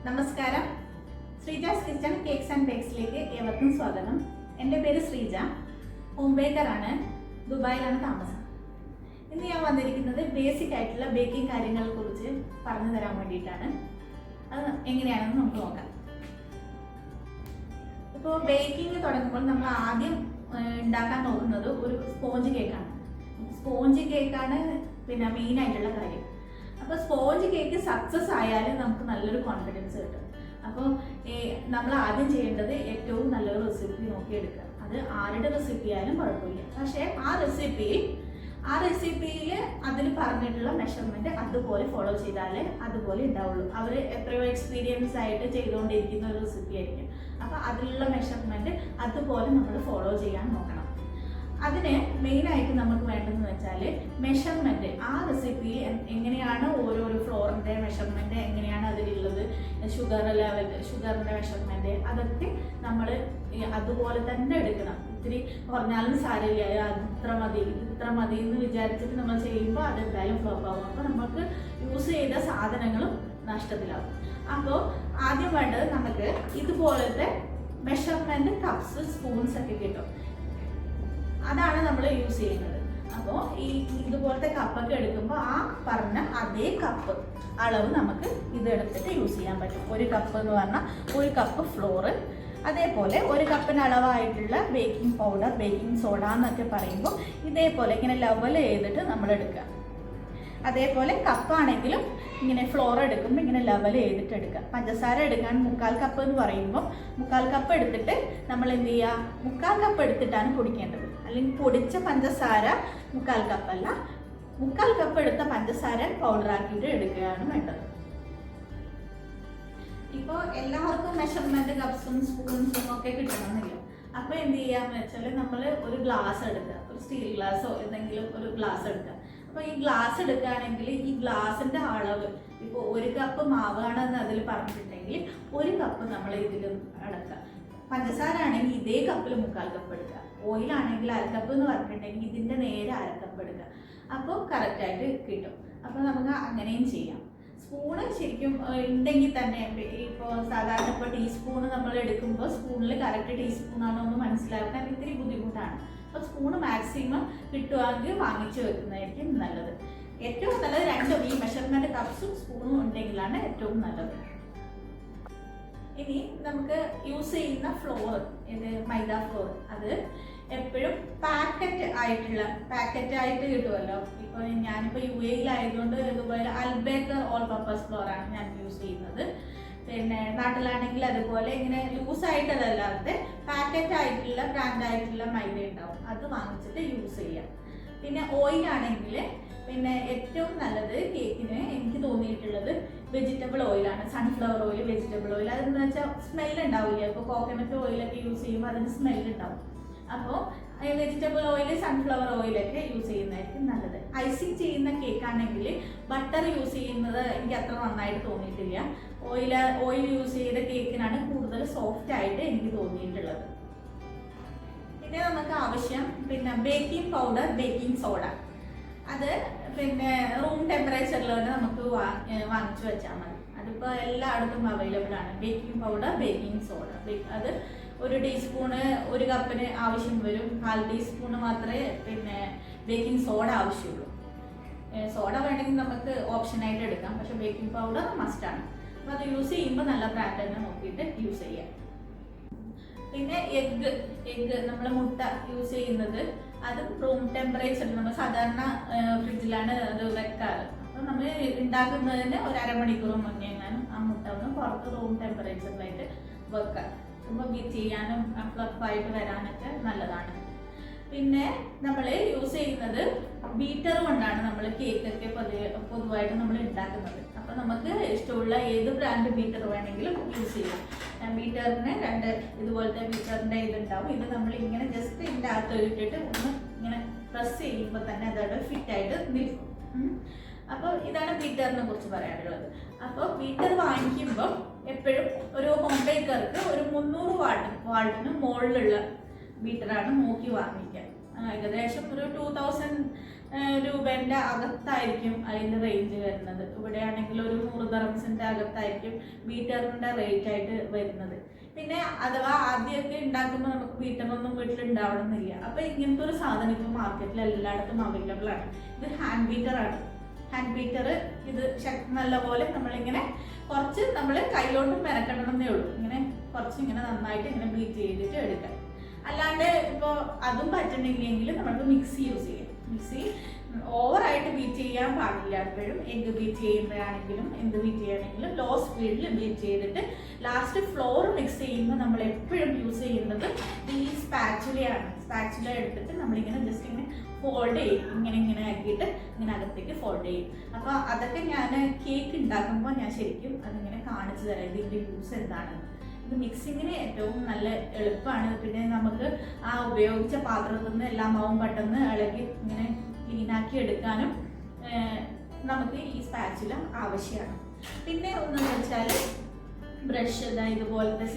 നമസ്കാരം. Sreeja's kitchen cakes and ബേക്സിലേക്ക് ഏവർക്കും സ്വാഗതം. എൻ്റെ പേര് ശ്രീജ, ഹോം ബേക്കറാണ്, ദുബായിലാണ് താമസം. ഇന്ന് ഞാൻ വന്നിരിക്കുന്നത് ബേസിക് ആയിട്ടുള്ള ബേക്കിംഗ് കാര്യങ്ങളെ കുറിച്ച് പറഞ്ഞു തരാൻ വേണ്ടിയിട്ടാണ്. അത് എങ്ങനെയാണെന്ന് നമുക്ക് നോക്കാം. ഇപ്പോൾ ബേക്കിംഗ് തുടങ്ങുമ്പോൾ നമ്മൾ ആദ്യം ഉണ്ടാക്കാൻ നോക്കുന്നത് ഒരു സ്പോഞ്ച് കേക്കാണ്. സ്പോഞ്ച് കേക്കാണ് മെയിൻ ആയിട്ടുള്ള കാര്യം. അപ്പോൾ സ്പോഞ്ച് കേക്ക് സക്സസ് ആയാൽ നമുക്ക് നല്ലൊരു കോൺഫിഡൻസ് കിട്ടും. അപ്പോൾ നമ്മൾ ആദ്യം ചെയ്യേണ്ടത് ഏറ്റവും നല്ലൊരു റെസിപ്പി നോക്കിയെടുക്കുക. അത് ആരുടെ റെസിപ്പി ആയാലും കുഴപ്പമില്ല. പക്ഷേ ആ റെസിപ്പിയിൽ അതിൽ പറഞ്ഞിട്ടുള്ള മെഷർമെൻറ്റ് അതുപോലെ ഫോളോ ചെയ്താലേ അതുപോലെ ഉണ്ടാവുള്ളൂ. അവർ എത്രയോ എക്സ്പീരിയൻസ് ആയിട്ട് ചെയ്തുകൊണ്ടിരിക്കുന്ന ഒരു റെസിപ്പി ആയിരിക്കും. അപ്പോൾ അതിലുള്ള മെഷർമെൻറ്റ് അതുപോലെ നമ്മൾ ഫോളോ ചെയ്യാൻ നോക്കണം. അതിന് മെയിനായിട്ട് നമുക്ക് വേണ്ടതെന്ന് വെച്ചാൽ മെഷർമെൻറ്റ്. ആ റെസിപ്പിയിൽ എങ്ങനെയാണ് ഓരോരോ ഫ്ലോറിൻ്റെ മെഷർമെൻറ്റ് എങ്ങനെയാണ് അതിലുള്ളത്, ഷുഗറിൻ്റെ മെഷർമെൻറ്റ്, അതൊക്കെ നമ്മൾ അതുപോലെ തന്നെ എടുക്കണം. ഇത്തിരി കുറഞ്ഞാലും സാരമില്ല, ഇത്ര മതി എന്ന് വിചാരിച്ചിട്ട് നമ്മൾ ചെയ്യുമ്പോൾ അതെന്തായാലും ഫ്ലോപ്പ് ആകും. അപ്പോൾ നമുക്ക് യൂസ് ചെയ്ത സാധനങ്ങളും നഷ്ടത്തിലാവും. അപ്പോൾ ആദ്യം വേണ്ടത് നമുക്ക് ഇതുപോലത്തെ മെഷർമെൻറ്റ് കപ്സ്, സ്പൂൺസ് ഒക്കെ കിട്ടും. അതാണ് നമ്മൾ യൂസ് ചെയ്യുന്നത്. അപ്പോൾ ഇതുപോലത്തെ കപ്പൊക്കെ എടുക്കുമ്പോൾ ആ പറഞ്ഞ അതേ കപ്പ് അളവ് നമുക്ക് ഇതെടുത്തിട്ട് യൂസ് ചെയ്യാൻ പറ്റും. ഒരു കപ്പ് എന്ന് പറഞ്ഞാൽ ഒരു കപ്പ് ഫ്ലോറ്, അതേപോലെ ഒരു കപ്പിന് അളവായിട്ടുള്ള ബേക്കിംഗ് പൗഡർ, ബേക്കിംഗ് സോഡ എന്നൊക്കെ പറയുമ്പോൾ ഇതേപോലെ ഇങ്ങനെ ലെവൽ ചെയ്തിട്ട് നമ്മൾ എടുക്കുക. അതേപോലെ കപ്പാണെങ്കിലും ഇങ്ങനെ ഫ്ലോർ എടുക്കുമ്പോൾ ഇങ്ങനെ ലെവൽ ചെയ്തിട്ട് എടുക്കുക. പഞ്ചസാര എടുക്കാൻ 3/4 കപ്പ് എന്ന് പറയുമ്പോൾ 3/4 കപ്പ് എടുത്തിട്ട് നമ്മൾ എന്ത് ചെയ്യുക, 3/4 കപ്പ് എടുത്തിട്ടാണ് പൊടിക്കേണ്ടത്. അല്ലെങ്കിൽ പൊടിച്ച പഞ്ചസാര 3/4 കപ്പല്ല, 3/4 കപ്പ് എടുത്ത പഞ്ചസാര പൗഡറാക്കിയിട്ട് എടുക്കുകയാണ് വേണ്ടത്. ഇപ്പോൾ എല്ലാവർക്കും മെഷർമെൻറ്റ് കപ്സും സ്പൂൺസും ഒക്കെ കിട്ടണമെന്നില്ല. അപ്പോൾ എന്ത് ചെയ്യാന്ന് വെച്ചാൽ നമ്മൾ ഒരു ഗ്ലാസ് എടുക്കുക, ഒരു സ്റ്റീൽ ഗ്ലാസ്സോ എന്തെങ്കിലും ഒരു ഗ്ലാസ് എടുക്കുക. അപ്പോൾ ഈ ഗ്ലാസ് എടുക്കുകയാണെങ്കിൽ ഈ ഗ്ലാസിൻ്റെ അളവ് ഇപ്പോൾ 1 കപ്പ് മാവാണെന്ന് അതിൽ പറഞ്ഞിട്ടുണ്ടെങ്കിൽ 1 കപ്പ് നമ്മൾ ഇതിൽ അടക്കുക. പഞ്ചസാര ആണെങ്കിൽ ഇതേ കപ്പിൽ 3/4 കപ്പ് എടുക്കുക. ഓയിലാണെങ്കിൽ 1/2 കപ്പ് എന്ന് പറഞ്ഞിട്ടുണ്ടെങ്കിൽ ഇതിൻ്റെ നേരെ 1/2 കപ്പ് എടുക്കുക. അപ്പോൾ കറക്റ്റായിട്ട് കിട്ടും. അപ്പോൾ നമുക്ക് അങ്ങനെയും ചെയ്യാം. സ്പൂണ് ശരിക്കും ഉണ്ടെങ്കിൽ തന്നെ ഇപ്പോൾ സാധാരണ ഇപ്പോൾ ടീസ്പൂണ് നമ്മൾ എടുക്കുമ്പോൾ സ്പൂണിൽ കറക്റ്റ് ടീസ്പൂണാണോ എന്ന് മനസ്സിലാക്കാൻ ഇത്തിരി ബുദ്ധിമുട്ടാണ്. അപ്പോൾ സ്പൂണ് മാക്സിമം കിട്ടുവാണെങ്കിൽ വാങ്ങിച്ചു വെക്കുന്നതായിരിക്കും നല്ലത്. ഏറ്റവും നല്ലത് രണ്ടും, ഈ മെഷർമെൻറ്റ് കപ്സും സ്പൂണും ഉണ്ടെങ്കിലാണ് ഏറ്റവും നല്ലത്. ഇനി നമുക്ക് യൂസ് ചെയ്യുന്ന ഫ്ലോർ, ഇത് മൈദ ഫ്ലോർ, അത് എപ്പോഴും പാക്കറ്റായിട്ട് കിട്ടുമല്ലോ. ഇപ്പോൾ ഞാനിപ്പോൾ UAE-ലായതുകൊണ്ട് ഇതുപോലെ അൽബേക്കർ ഓൾ പർപ്പസ് ഫ്ലോറാണ് ഞാൻ യൂസ് ചെയ്യുന്നത്. നാട്ടിലാണെങ്കിൽ അതുപോലെ ഇങ്ങനെ ലൂസായിട്ടതല്ലാതെ പാക്കറ്റായിട്ടുള്ള ബ്രാൻഡായിട്ടുള്ള മൈദ ഉണ്ടാവും, അത് വാങ്ങിച്ചിട്ട് യൂസ് ചെയ്യാം. പിന്നെ ഓയിലാണെങ്കിൽ ഏറ്റവും നല്ലത് കേക്കിന് എനിക്ക് തോന്നിയിട്ടുള്ളത് വെജിറ്റബിൾ ഓയിലാണ്. Sunflower oil, vegetable oil. അതെന്ന് വെച്ചാൽ സ്മെല്ല് ഉണ്ടാവില്ല. ഇപ്പോൾ കോക്കനട്ട് ഓയിലൊക്കെ യൂസ് ചെയ്യുമ്പോൾ അതിന് സ്മെല്ല് ഉണ്ടാവും. അപ്പോൾ വെജിറ്റബിൾ ഓയിൽ, സൺഫ്ലവർ ഓയിലൊക്കെ യൂസ് ചെയ്യുന്നതായിരിക്കും നല്ലത്. ഐസിങ് ചെയ്യുന്ന കേക്കാണെങ്കിൽ ബട്ടർ യൂസ് ചെയ്യുന്നത് എനിക്ക് അത്ര നന്നായിട്ട് തോന്നിയിട്ടില്ല. ഓയിൽ യൂസ് ചെയ്ത കേക്കിനാണ് കൂടുതൽ സോഫ്റ്റ് ആയിട്ട് എനിക്ക് തോന്നിയിട്ടുള്ളത്. പിന്നെ നമുക്ക് ആവശ്യം ബേക്കിംഗ് പൗഡർ, ബേക്കിംഗ് സോഡ. അത് റൂം ടെമ്പറേച്ചറിൽ തന്നെ നമുക്ക് വാങ്ങിച്ചു വെച്ചാൽ മതി. അതിപ്പോൾ എല്ലായിടത്തും അവൈലബിൾ ആണ്. Baking powder, baking soda. അത് 1 ടീസ്പൂണ് 1 കപ്പിന് ആവശ്യം വരും. 1/4 ടീസ്പൂണ് മാത്രമേ ബേക്കിംഗ് സോഡ ആവശ്യമുള്ളൂ. സോഡ വേണമെങ്കിൽ നമുക്ക് ഓപ്ഷനായിട്ട് എടുക്കാം, പക്ഷെ ബേക്കിംഗ് പൗഡർ മസ്റ്റാണ്. അപ്പോൾ അത് യൂസ് ചെയ്യുമ്പോൾ നല്ല ബ്രാൻഡ് തന്നെ നോക്കിയിട്ട് യൂസ് ചെയ്യാം. പിന്നെ എഗ്ഗ് നമ്മൾ മുട്ട യൂസ് ചെയ്യുന്നത് അത് റൂം ടെമ്പറേച്ചറിൽ, നമ്മൾ സാധാരണ ഫ്രിഡ്ജിലാണ് അത് വെക്കാറ്. അപ്പോൾ നമ്മൾ ഉണ്ടാക്കുന്നതിന് 1 അരമണിക്കൂർ മുന്നേ എങ്ങാനും ആ മുട്ട ഒന്ന് പുറത്ത് റൂം ടെമ്പറേച്ചറിലായിട്ട് വെക്കാം. അപ്പോൾ ബീറ്റ് ചെയ്യാനും ഫ്ലഫായിട്ട് വരാനൊക്കെ നല്ലതാണ്. പിന്നെ നമ്മൾ യൂസ് ചെയ്യുന്നത് ബീറ്റർ കൊണ്ടാണ് നമ്മൾ കേക്കൊക്കെ പൊതുവായിട്ട് നമ്മൾ ഉണ്ടാക്കുന്നത്. അപ്പോൾ നമുക്ക് ഇഷ്ടമുള്ള ഏത് ബ്രാൻഡ് ബീറ്റർ വേണമെങ്കിലും യൂസ് ചെയ്യാം. ബീറ്ററിന് 2 ഇതുപോലത്തെ ബീറ്ററിൻ്റെ ഇതുണ്ടാവും. ഇത് നമ്മൾ ഇങ്ങനെ ജസ്റ്റ് ഇതിൻ്റെ അകത്ത് ഇട്ടിട്ട് ഒന്ന് ഇങ്ങനെ പ്രസ് ചെയ്യുമ്പോൾ തന്നെ അതവിടെ ഫിറ്റായിട്ട് നിൽക്കും. അപ്പോൾ ഇതാണ് ബീറ്ററിനെ കുറിച്ച് പറയാനുള്ളത്. അപ്പോൾ ബീറ്റർ വാങ്ങിക്കുമ്പോൾ എപ്പോഴും ഒരു ഹോം ബേക്കർക്ക് ഒരു 300 വാട്ടിന് മുകളിലുള്ള ബീറ്ററാണ് നോക്കി വാങ്ങിക്കുക. ഏകദേശം ഒരു 2000 രൂപേൻ്റെ അകത്തായിരിക്കും അതിൻ്റെ റേഞ്ച് വരുന്നത്. ഇവിടെ ആണെങ്കിൽ ഒരു 100 ദിർഹംസിൻ്റെ അകത്തായിരിക്കും ബീറ്ററിൻ്റെ റേറ്റ് ആയിട്ട് വരുന്നത്. പിന്നെ അഥവാ ആദ്യമൊക്കെ ഉണ്ടാക്കുമ്പോൾ നമുക്ക് ബീറ്ററൊന്നും വീട്ടിലുണ്ടാവണമെന്നില്ല. അപ്പോൾ ഇങ്ങനത്തെ ഒരു സാധനം ഇപ്പോൾ മാർക്കറ്റിൽ എല്ലായിടത്തും അവൈലബിൾ ആണ്. ഇത് ഹാൻഡ് ബീറ്ററാണ്. ഹാൻഡ് ബീറ്റർ ഇത് നല്ലപോലെ നമ്മളിങ്ങനെ കുറച്ച് നമ്മൾ കൈകൊണ്ട് മെനക്കെടണമെന്നേ ഉള്ളൂ. ഇങ്ങനെ കുറച്ച് ഇങ്ങനെ നന്നായിട്ട് ഇങ്ങനെ ബീറ്റ് ചെയ്തിട്ട് എടുക്കാം. അല്ലാണ്ട് ഇപ്പോൾ അതും പറ്റണില്ലെങ്കിൽ നമുക്ക് മിക്സി യൂസ് ചെയ്യാം. മിക്സി ഓവറായിട്ട് ബീറ്റ് ചെയ്യാൻ പാടില്ല. എപ്പോഴും എഗ് ബീറ്റ് ചെയ്യുമ്പോഴാണെങ്കിലും എന്ത് ബീറ്റ് ചെയ്യുകയാണെങ്കിലും ലോ സ്പീഡിൽ ബീറ്റ് ചെയ്തിട്ട് ലാസ്റ്റ് ഫ്ലോർ മിക്സ് ചെയ്യുമ്പോൾ നമ്മൾ എപ്പോഴും യൂസ് ചെയ്യുന്നത് ഈ സ്പാച്ചുലയാണ്. സ്പാച്ചുല എടുത്തിട്ട് നമ്മളിങ്ങനെ ജസ്റ്റ് ഇങ്ങനെ ഫോൾഡ് ചെയ്യും. ഇങ്ങനെ ആക്കിയിട്ട് ഇങ്ങനെ അകത്തേക്ക് ഫോൾഡ് ചെയ്യും. അപ്പോൾ അതൊക്കെ ഞാൻ കേക്ക് ഉണ്ടാക്കുമ്പോൾ ഞാൻ ശരിക്കും അതിങ്ങനെ കാണിച്ചു തരാം ഇതിൻ്റെ യൂസ് എന്താണ്. ഇത് മിക്സിങ്ങിന് ഏറ്റവും നല്ല എളുപ്പമാണ്. പിന്നെ നമുക്ക് ആ ഉപയോഗിച്ച പാത്രത്തിൽ നിന്ന് എല്ലാ മാവും പെട്ടെന്ന് ഇളകി ഇങ്ങനെ ക്ലീനാക്കി എടുക്കാനും നമുക്ക് ഈ സ്പാച്ചുല ആവശ്യമാണ്. പിന്നെ ഒന്നെന്ന് വെച്ചാൽ ബ്രഷ് ഇതുപോലത്തെ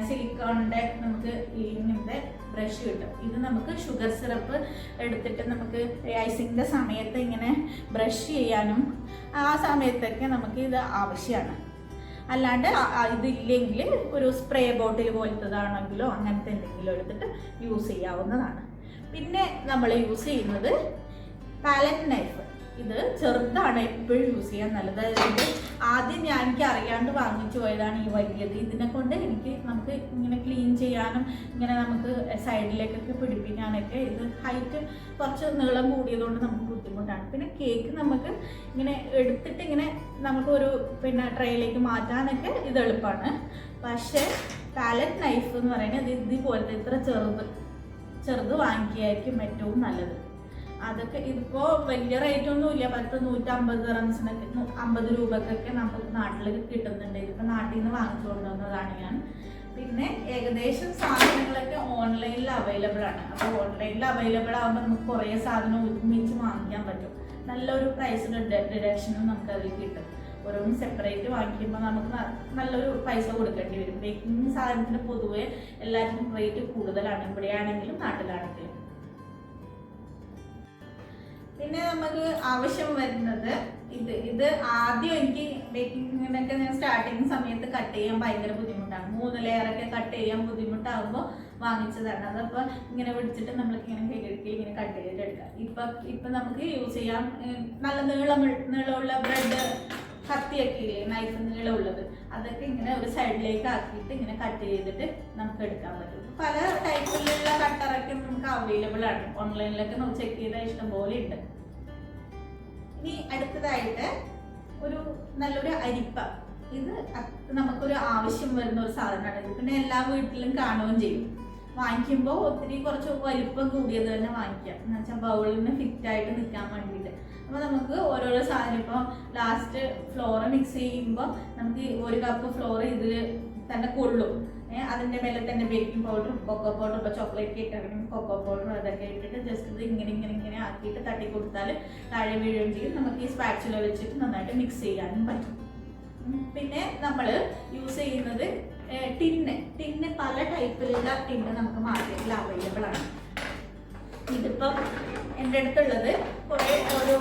സിലിക്കോണിൻ്റെ നമുക്ക് ഇങ്ങനത്തെ ബ്രഷ് കിട്ടും. ഇത് നമുക്ക് ഷുഗർ സിറപ്പ് എടുത്തിട്ട് നമുക്ക് ഐസിങ്ങിൻ്റെ സമയത്ത് ഇങ്ങനെ ബ്രഷ് ചെയ്യാനും ആ സമയത്തൊക്കെ നമുക്ക് ഇത് ആവശ്യമാണ്. അല്ലാണ്ട് ഇതില്ലെങ്കിൽ ഒരു സ്പ്രേ ബോട്ടിൽ പോലത്തതാണെങ്കിലോ അങ്ങനത്തെ എന്തെങ്കിലും എടുത്തിട്ട് യൂസ് ചെയ്യാവുന്നതാണ്. പിന്നെ നമ്മൾ യൂസ് ചെയ്യുന്നത് പാലറ്റ് നൈഫ്. ഇത് ചെറുതാണ് എപ്പോഴും യൂസ് ചെയ്യാൻ നല്ലത്. അതായത് ആദ്യം എനിക്ക് അറിയാണ്ട് വാങ്ങിച്ചു പോയതാണ് ഈ വലിയത്. ഇതിനെ കൊണ്ട് നമുക്ക് ഇങ്ങനെ ക്ലീൻ ചെയ്യാനും ഇങ്ങനെ നമുക്ക് സൈഡിലേക്കൊക്കെ പിടിപ്പിക്കാനൊക്കെ ഇത് ഹൈറ്റ് കുറച്ച് നീളം കൂടിയതുകൊണ്ട് നമുക്ക് ബുദ്ധിമുട്ടാണ്. പിന്നെ കേക്ക് നമുക്ക് ഇങ്ങനെ എടുത്തിട്ട് ഇങ്ങനെ നമുക്കൊരു ട്രേയിലേക്ക് മാറ്റാനൊക്കെ ഇത് എളുപ്പമാണ്. പക്ഷേ പാലറ്റ് നൈഫ് എന്ന് പറയുന്നത് ഇതുപോലത്തെ ഇത്ര ചെറുത് വാങ്ങിക്കുകയായിരിക്കും ഏറ്റവും നല്ലത്. അതൊക്കെ ഇതിപ്പോൾ വലിയ റേറ്റ് ഒന്നുമില്ല. 150 ദിർഹംസിനൊക്കെ 50 രൂപക്കൊക്കെ നമുക്ക് നാട്ടിൽ കിട്ടുന്നുണ്ട്. ഇതിപ്പോൾ നാട്ടിൽ നിന്ന് വാങ്ങിച്ചു കൊണ്ടുവന്നതാണ് ഞാൻ. പിന്നെ ഏകദേശം സാധനങ്ങളൊക്കെ ഓൺലൈനിൽ അവൈലബിൾ ആണ്. അപ്പോൾ ഓൺലൈനിൽ അവൈലബിൾ ആകുമ്പോൾ നമുക്ക് കുറേ സാധനം ഒരുമിച്ച് വാങ്ങിക്കാൻ പറ്റും. നല്ലൊരു പ്രൈസ് ഡിഡക്ഷനും നമുക്ക് അതിൽ കിട്ടും. ഓരോന്നും സെപ്പറേറ്റ് വാങ്ങിക്കുമ്പോൾ നമുക്ക് നല്ലൊരു പൈസ കൊടുക്കേണ്ടി വരും. ബേക്കിംഗ് സാധനത്തിന് പൊതുവെ എല്ലാവർക്കും റേറ്റ് കൂടുതലാണ്, ഇവിടെയാണെങ്കിലും നാട്ടിലാണെങ്കിലും. പിന്നെ നമുക്ക് ആവശ്യം വരുന്നത് ഇത് ആദ്യം എനിക്ക് ബേക്കിങ്ങിനൊക്കെ ഞാൻ സ്റ്റാർട്ടിങ് സമയത്ത് കട്ട് ചെയ്യാൻ ഭയങ്കര ബുദ്ധിമുട്ടാണ്. 3 ലെയറൊക്കെ കട്ട് ചെയ്യാൻ ബുദ്ധിമുട്ടാകുമ്പോൾ വാങ്ങിച്ചതാണ്. അതപ്പോൾ ഇങ്ങനെ പിടിച്ചിട്ട് നമ്മൾക്ക് ഇങ്ങനെ കേക്ക് ഇങ്ങനെ കട്ട് ചെയ്തിട്ട് എടുക്കാം. ഇപ്പം നമുക്ക് യൂസ് ചെയ്യാം. നല്ല നീളമുള്ള ബ്രെഡ് കത്തിയൊക്കെ ഇല്ലേ, നൈഫ് നീളമുള്ളത്, അതൊക്കെ ഇങ്ങനെ ഒരു സൈഡിലേക്ക് ആക്കിയിട്ട് ഇങ്ങനെ കട്ട് ചെയ്തിട്ട് നമുക്ക് എടുക്കാൻ പറ്റും. പല ടൈപ്പിലുള്ള കട്ടറൊക്കെ നമുക്ക് അവൈലബിൾ ആണ്. ഓൺലൈനിലൊക്കെ നമുക്ക് ചെക്ക് ചെയ്താൽ ഇഷ്ടംപോലെ ഉണ്ട്. ഇനി അടുത്തതായിട്ട് നല്ലൊരു അരിപ്പ. ഇത് നമുക്കൊരു ആവശ്യം വരുന്ന ഒരു സാധനമാണ്. ഇത് പിന്നെ എല്ലാ വീട്ടിലും കാണുകയും ചെയ്യും. വാങ്ങിക്കുമ്പോൾ കുറച്ച് വലിപ്പം കൂടിയത് തന്നെ വാങ്ങിക്കാം. എന്ന് വെച്ചാൽ ബൗളിന് ഫിറ്റായിട്ട് നിൽക്കാൻ വേണ്ടിയിട്ട്. അപ്പോൾ നമുക്ക് ഓരോരോ സാധനം ഇപ്പോൾ ലാസ്റ്റ് ഫ്ലോർ മിക്സ് ചെയ്യുമ്പോൾ നമുക്ക് 1 കപ്പ് ഫ്ലോർ ഇതിൽ തന്നെ കൊള്ളും. അതിൻ്റെ മേലെ തന്നെ ബേക്കിംഗ് പൗഡറും കൊക്കോ പൗഡറും, ഇപ്പോൾ ചോക്ലേറ്റ് കേക്ക് ആണെങ്കിൽ കൊക്കോ പൗഡറും അതൊക്കെ ഇട്ടിട്ട് ജസ്റ്റ് ഇത് ഇങ്ങനെ ആക്കിയിട്ട് തട്ടി കൊടുത്താൽ താഴെ വീഴുകയും ചെയ്യും. നമുക്ക് ഈ സ്പാച്ചുല വെച്ചിട്ട് നന്നായിട്ട് മിക്സ് ചെയ്യാനും പറ്റും. പിന്നെ നമ്മൾ യൂസ് ചെയ്യുന്നത് ടിന്ന് പല ടൈപ്പിലുള്ള ടിന്ന് നമുക്ക് മാർക്കറ്റിൽ അവൈലബിൾ ആണ്. ഇതിപ്പം എൻ്റെ അടുത്തുള്ളത് കുറേ ഒരു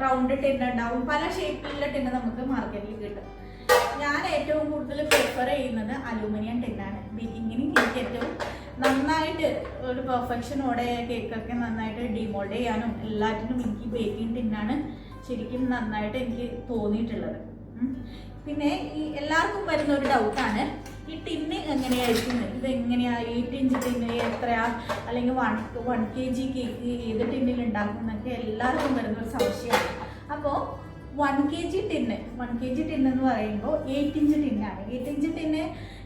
റൗണ്ട് ടിന്ന് ഉണ്ടാവും. പല ഷേപ്പിലുള്ള ടിന്ന് നമുക്ക് മാർക്കറ്റിൽ കിട്ടും. ഞാൻ ഏറ്റവും കൂടുതൽ പ്രിഫർ ചെയ്യുന്നത് അലൂമിനിയം ടിന്നാണ്. ബേക്കിങ്ങിന് എനിക്ക് ഏറ്റവും നന്നായിട്ട് ഒരു പെർഫെക്ഷനോടെ കേക്കൊക്കെ നന്നായിട്ട് ഡിമോൾഡ് ചെയ്യാനും എല്ലാറ്റിനും എനിക്ക് ബേക്കിംഗ് ടിന്നാണ് ശരിക്കും നന്നായിട്ട് എനിക്ക് തോന്നിയിട്ടുള്ളത്. പിന്നെ ഈ എല്ലാവർക്കും വരുന്ന ഒരു ഡൗട്ടാണ്, ഈ ടിന്ന് എങ്ങനെയായിരിക്കും, ഇതെങ്ങനെയാണ് 8 ഇഞ്ച് ടിന്ന് എത്രയാ, അല്ലെങ്കിൽ 1 kg കേക്ക് ഏത് ടിന്നിൽ ഉണ്ടാക്കുന്നതൊക്കെ എല്ലാവർക്കും വരുന്നൊരു സംശയമാണ്. അപ്പോൾ 1 kg ടിന്ന് എന്ന് പറയുമ്പോൾ 8 ഇഞ്ച് ടിന്നാണ്. 8 ഇഞ്ച് ടിന്ന്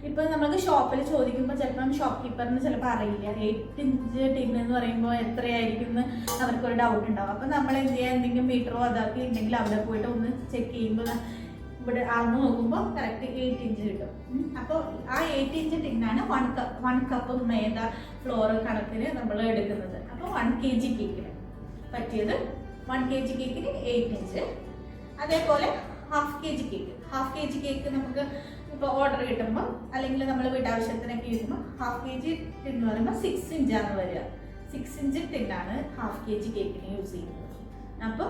ഇപ്പോൾ നമുക്ക് ഷോപ്പിൽ ചോദിക്കുമ്പോൾ ചിലപ്പം ഷോപ്പ് കീപ്പറിന് ചിലപ്പോൾ അറിയില്ല 8 ഇഞ്ച് ടിന്ന് എന്ന് പറയുമ്പോൾ എത്രയായിരിക്കും എന്ന് അവർക്കൊരു ഡൗട്ട് ഉണ്ടാവും. അപ്പോൾ നമ്മൾ എന്ത് ചെയ്യുക, എന്തെങ്കിലും മീറ്ററോ അതൊക്കെ ഉണ്ടെങ്കിൽ അവിടെ പോയിട്ട് ഒന്ന് ചെക്ക് ചെയ്യുമ്പോൾ ഇവിടെ അളന്ന് നോക്കുമ്പോൾ കറക്റ്റ് 8 ഇഞ്ച് കിട്ടും. അപ്പോൾ ആ 8 ഇഞ്ച് ടിന്നാണ് 1 കപ്പ് മൈദ ഫ്ലോർ കണക്കിന് നമ്മൾ എടുക്കുന്നത്. അപ്പോൾ 1 kg കേക്കിന് പറ്റിയത് 1 kg കേക്കിന് 8 ഇഞ്ച്. അതേപോലെ ഹാഫ് കെ ജി കേക്ക് നമുക്ക് ഇപ്പോൾ ഓർഡർ കിട്ടുമ്പോൾ അല്ലെങ്കിൽ നമ്മൾ വീട്ടാവശ്യത്തിനൊക്കെ കിട്ടുമ്പോൾ ഹാഫ് കെ ജി ടിൻ എന്ന് പറയുമ്പോൾ 6 ഇഞ്ചാണ് വരിക. 6 ഇഞ്ച് ടിന്നാണ് ഹാഫ് കെ ജി കേക്കിന് യൂസ് ചെയ്യുന്നത്. അപ്പോൾ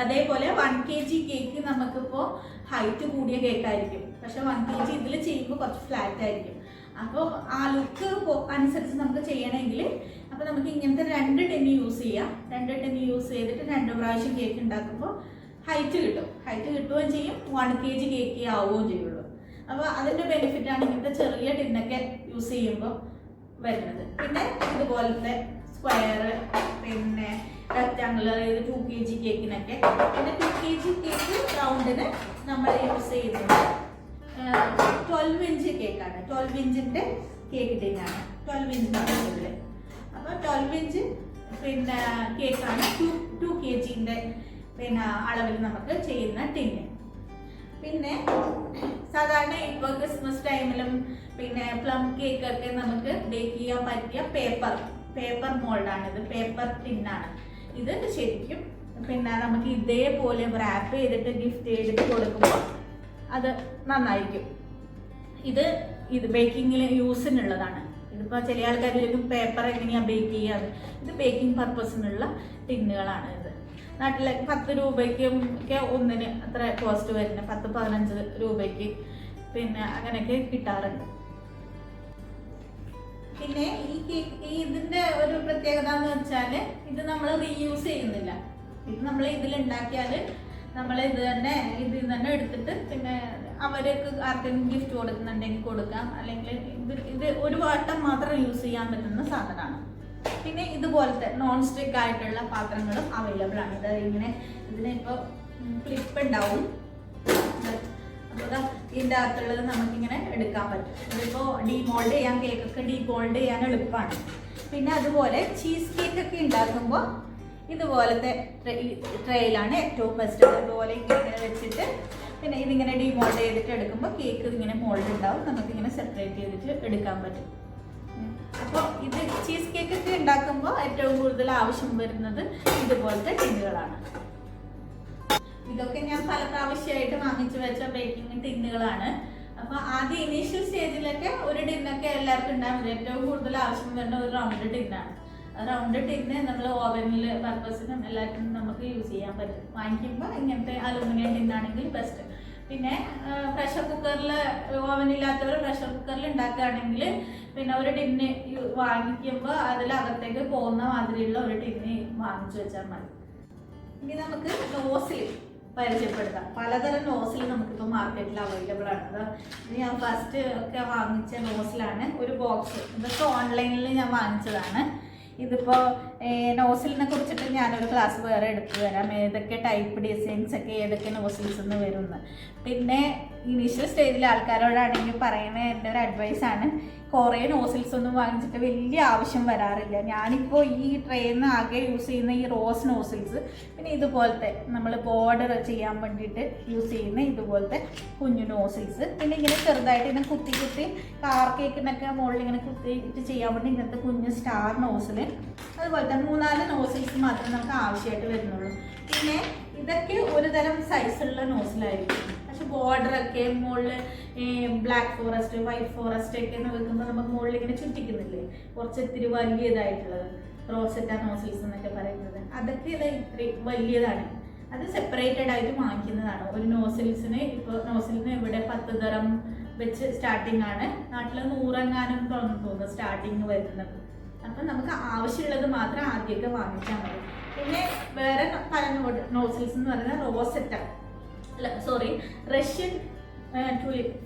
അതേപോലെ 1 kg കേക്ക് നമുക്കിപ്പോൾ ഹൈറ്റ് കൂടിയ കേക്കായിരിക്കും, പക്ഷെ 1 kg ഇതിൽ ചെയ്യുമ്പോൾ കുറച്ച് ഫ്ലാറ്റ് ആയിരിക്കും. അപ്പോൾ ആ ലുക്ക് അനുസരിച്ച് നമുക്ക് ചെയ്യണമെങ്കിൽ അപ്പോൾ നമുക്ക് ഇങ്ങനത്തെ 2 ടിന്ന് യൂസ് ചെയ്യാം. 2 ടിന്ന് യൂസ് ചെയ്തിട്ട് 2 പ്രാവശ്യം കേക്ക് ഉണ്ടാക്കുമ്പോൾ ഹൈറ്റ് കിട്ടുകയും ചെയ്യും, 1 kg കേക്ക് ആവുകയും ചെയ്യുള്ളൂ. അപ്പോൾ അതിൻ്റെ ബെനിഫിറ്റാണ് ഇങ്ങനത്തെ ചെറിയ ടിന്നൊക്കെ യൂസ് ചെയ്യുമ്പോൾ വരുന്നത്. പിന്നെ ഇതുപോലത്തെ സ്ക്വയർ, പിന്നെ റെക്റ്റാങ്കുലർ 2 kg കേക്കിനൊക്കെ. പിന്നെ 2 kg കേക്ക് റൗണ്ടിന് നമ്മൾ യൂസ് ചെയ്യുന്നത് 12 ഇഞ്ച് കേക്കാണ്. 12 ഇഞ്ചിൻ്റെ കേക്ക് ടിന്നാണ്, 12 ഇഞ്ചാണ് ഇതിൽ. അപ്പോൾ 12 ഇഞ്ച് പിന്നെ കേക്കാണ് 2 kgൻ്റെ പിന്നെ അളവിൽ നമുക്ക് ചെയ്യുന്ന ടിന്ന്. പിന്നെ സാധാരണ ഇപ്പോൾ ക്രിസ്മസ് ടൈമിലും പിന്നെ പ്ലം കേക്കൊക്കെ നമുക്ക് ബേക്ക് ചെയ്യാൻ പറ്റിയ പേപ്പർ മോൾഡാണിത്, പേപ്പർ ടിന്നാണ് ഇത്. ശരിക്കും പിന്നെ നമുക്ക് ഇതേപോലെ റാപ്പ് ചെയ്തിട്ട് ഗിഫ്റ്റ് ചെയ്തിട്ട് കൊടുക്കുമ്പോൾ അത് നന്നായിരിക്കും. ഇത് ബേക്കിങ്ങിൽ യൂസിനുള്ളതാണ്. ഇതിപ്പോൾ ചില ആൾക്കാരിലേക്കും പേപ്പർ എങ്ങനെയാണ് ബേക്ക് ചെയ്യാറ്, ഇത് ബേക്കിംഗ് പർപ്പസിനുള്ള ടിന്നുകളാണ്. ഇത് നാട്ടിൽ 10 രൂപയ്ക്കും ഒക്കെ ഒന്നിന് അത്ര കോസ്റ്റ് വരുന്നത്, 10-15 രൂപയ്ക്ക് പിന്നെ അങ്ങനെയൊക്കെ കിട്ടാറുണ്ട്. പിന്നെ ഇതിൻ്റെ ഒരു പ്രത്യേകത എന്ന് വെച്ചാൽ ഇത് നമ്മൾ റീയൂസ് ചെയ്യുന്നില്ല. ഇത് നമ്മൾ ഇതിലുണ്ടാക്കിയാൽ നമ്മൾ ഇതിൽ തന്നെ എടുത്തിട്ട് പിന്നെ അവർക്ക് ആർക്കെങ്കിലും ഗിഫ്റ്റ് കൊടുക്കുന്നുണ്ടെങ്കിൽ കൊടുക്കാം, അല്ലെങ്കിൽ ഇത് ഒരു വട്ടം മാത്രം യൂസ് ചെയ്യാൻ പറ്റുന്ന സാധനമാണ്. പിന്നെ ഇതുപോലത്തെ നോൺ സ്റ്റിക്ക് ആയിട്ടുള്ള പാത്രങ്ങളും അവൈലബിൾ ആണ്. ഇതിനിപ്പോൾ ക്ലിപ്പ് ഉണ്ടാവും, അപ്പോൾ ഇതിൻ്റെ അകത്തുള്ളത് നമുക്കിങ്ങനെ എടുക്കാൻ പറ്റും. ഇതിപ്പോൾ ഡീമോൾഡ് ചെയ്യാൻ, കേക്കൊക്കെ ഡീമോൾഡ് ചെയ്യാൻ എളുപ്പമാണ്. പിന്നെ അതുപോലെ ചീസ് കേക്കൊക്കെ ഉണ്ടാക്കുമ്പോൾ ഇതുപോലത്തെ ട്രേയിലാണ് ഏറ്റവും ബെസ്റ്റ്. അതുപോലെ ഇങ്ങനെ വെച്ചിട്ട് പിന്നെ ഇതിങ്ങനെ ഡീമോൾഡ് ചെയ്തിട്ട് എടുക്കുമ്പോൾ കേക്ക് ഇതിങ്ങനെ മോൾഡ് ഉണ്ടാവും, നമുക്കിങ്ങനെ സെപ്പറേറ്റ് ചെയ്തിട്ട് എടുക്കാൻ പറ്റും. അപ്പോൾ ഇത് ചീസ് കേക്കൊക്കെ ഉണ്ടാക്കുമ്പോൾ ഏറ്റവും കൂടുതൽ ആവശ്യം വരുന്നത് ഇതുപോലത്തെ ടിന്നുകളാണ്. ഇതൊക്കെ ഞാൻ പല പ്രാവശ്യമായിട്ട് വാങ്ങിച്ചു വെച്ച ബേക്കിംഗ് ടിന്നുകളാണ്. അപ്പോൾ ആദ്യം ഇനീഷ്യൽ സ്റ്റേജിലൊക്കെ ഒരു ടിന്നൊക്കെ എല്ലാവർക്കും ഉണ്ടാകും. ഏറ്റവും കൂടുതൽ ആവശ്യം വരുന്ന ഒരു റൗണ്ട് ടിന്നാണ്. റൗണ്ട് ടിന്ന് നമ്മൾ ഓവനിൽ പർപ്പസിനും എല്ലാത്തിനും നമുക്ക് യൂസ് ചെയ്യാൻ പറ്റും. വാങ്ങിക്കുമ്പോൾ ഇങ്ങനത്തെ അലൂമിനിയം ടിന്നാണെങ്കിൽ ബെസ്റ്റ്. പിന്നെ പ്രഷർ കുക്കറിൽ, ഓവനില്ലാത്തവർ പ്രഷർ കുക്കറിൽ ഉണ്ടാക്കുകയാണെങ്കിൽ പിന്നെ ഒരു ടിന്ന് വാങ്ങിക്കുമ്പോൾ അതിലകത്തേക്ക് പോകുന്ന മാതിരിയുള്ള ഒരു ടിന്ന് വാങ്ങിച്ചു വെച്ചാൽ മതി. ഇനി നമുക്ക് നോസിൽ പരിചയപ്പെടുത്താം. പലതരം നോസിൽ നമുക്കിപ്പോൾ മാർക്കറ്റിൽ അവൈലബിൾ ആണ്. ഇത് ഞാൻ ഫസ്റ്റ് ഒക്കെ വാങ്ങിച്ച നോസിലാണ്, ഒരു ബോക്സ്. ഇതൊക്കെ ഓൺലൈനിൽ ഞാൻ വാങ്ങിച്ചതാണ്. ഇതിപ്പോൾ നോസിലിനെ കുറിച്ചിട്ട് ഞാനൊരു ക്ലാസ് വേറെ എടുത്തു തരാം, ഏതൊക്കെ ടൈപ്പ് ഡിസൈൻസ് ഒക്കെ ഏതൊക്കെ നോസിൽസ് എന്ന് വരുന്നത്. പിന്നെ ഇനീഷ്യൽ സ്റ്റേജിൽ ആൾക്കാരോടാണെങ്കിൽ പറയുന്ന എൻ്റെ ഒരു അഡ്വൈസാണ്, കുറേ നോസിൽസ് ഒന്നും വാങ്ങിച്ചിട്ട് വലിയ ആവശ്യം വരാറില്ല. ഞാനിപ്പോൾ ഈ ട്രെയിനിൽ ആകെ യൂസ് ചെയ്യുന്ന ഈ റോസ് നോസിൽസ്, പിന്നെ ഇതുപോലത്തെ നമ്മൾ ബോർഡർ ചെയ്യാൻ വേണ്ടിയിട്ട് യൂസ് ചെയ്യുന്ന ഇതുപോലത്തെ കുഞ്ഞു നോസിൽസ്, പിന്നെ ഇങ്ങനെ ചെറുതായിട്ട് ഇങ്ങനെ കുത്തി കാർ കേക്കിനൊക്കെ മുകളിൽ ഇങ്ങനെ കുത്തിയിട്ട് ചെയ്യാൻ വേണ്ടി ഇങ്ങനത്തെ കുഞ്ഞു സ്റ്റാർ നോസിൽ, അതുപോലത്തെ 3-4 നോസിൽസ് മാത്രമേ നമുക്ക് ആവശ്യമായിട്ട് വരുന്നുള്ളൂ. പിന്നെ ഇതൊക്കെ ഒരു തരം സൈസുള്ള നോസിലായിരിക്കും, പക്ഷെ ബോർഡറൊക്കെ മുകളിൽ ബ്ലാക്ക് ഫോറസ്റ്റ്, വൈറ്റ് ഫോറസ്റ്റ് ഒക്കെ വെക്കുമ്പോൾ നമുക്ക് മുകളിൽ ഇങ്ങനെ ചുറ്റിക്കുന്നില്ലേ, കുറച്ച് ഇത്തിരി വലിയതായിട്ടുള്ളത് റോസറ്റ നോസിൽസ് എന്നൊക്കെ പറയുന്നത്, അതൊക്കെ ഇത്തിരി വലിയതാണ്. അത് സെപ്പറേറ്റഡ് ആയിട്ട് വാങ്ങിക്കുന്നതാണ്. ഒരു നോസിൽസിന് ഇവിടെ 10 ദിറം വെച്ച് സ്റ്റാർട്ടിംഗ് ആണ്. നാട്ടിൽ 100 തോന്നുന്നു സ്റ്റാർട്ടിങ് വരുന്നത്. അപ്പം നമുക്ക് ആവശ്യമുള്ളത് മാത്രം ആദ്യമൊക്കെ വാങ്ങിച്ചാൽ മതി. പിന്നെ വേറെ പല നോസിൽസ് എന്ന് പറയുന്നത് റഷ്യൻ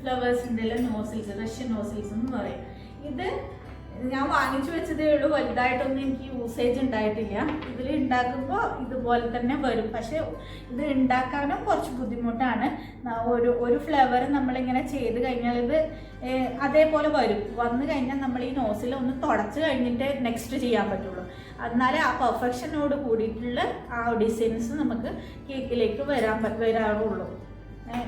ഫ്ലവേഴ്സിൻ്റെ നോസിൽസ്, റഷ്യൻ നോസിൽസ് എന്ന് പറയും. ഇത് ഞാൻ വാങ്ങിച്ചു വെച്ചതേ ഉള്ളൂ, വലുതായിട്ടൊന്നും എനിക്ക് യൂസേജ് ഉണ്ടായിട്ടില്ല. ഇതിൽ ഉണ്ടാക്കുമ്പോൾ ഇതുപോലെ തന്നെ വരും, പക്ഷെ ഇത് ഉണ്ടാക്കാനും കുറച്ച് ബുദ്ധിമുട്ടാണ്. ഒരു ഫ്ലവർ നമ്മളിങ്ങനെ ചെയ്ത് കഴിഞ്ഞാൽ ഇത് അതേപോലെ വന്നു കഴിഞ്ഞാൽ നമ്മൾ ഈ നോസിൽ ഒന്ന് തുടച്ച് കഴിഞ്ഞിട്ട് നെക്സ്റ്റ് ചെയ്യാൻ പറ്റുള്ളൂ. എന്നാലേ ആ പെർഫെക്ഷനോട് കൂടിയിട്ടുള്ള ആ ഡിസൈൻസ് നമുക്ക് കേക്കിലേക്ക് വരാറുള്ളൂ.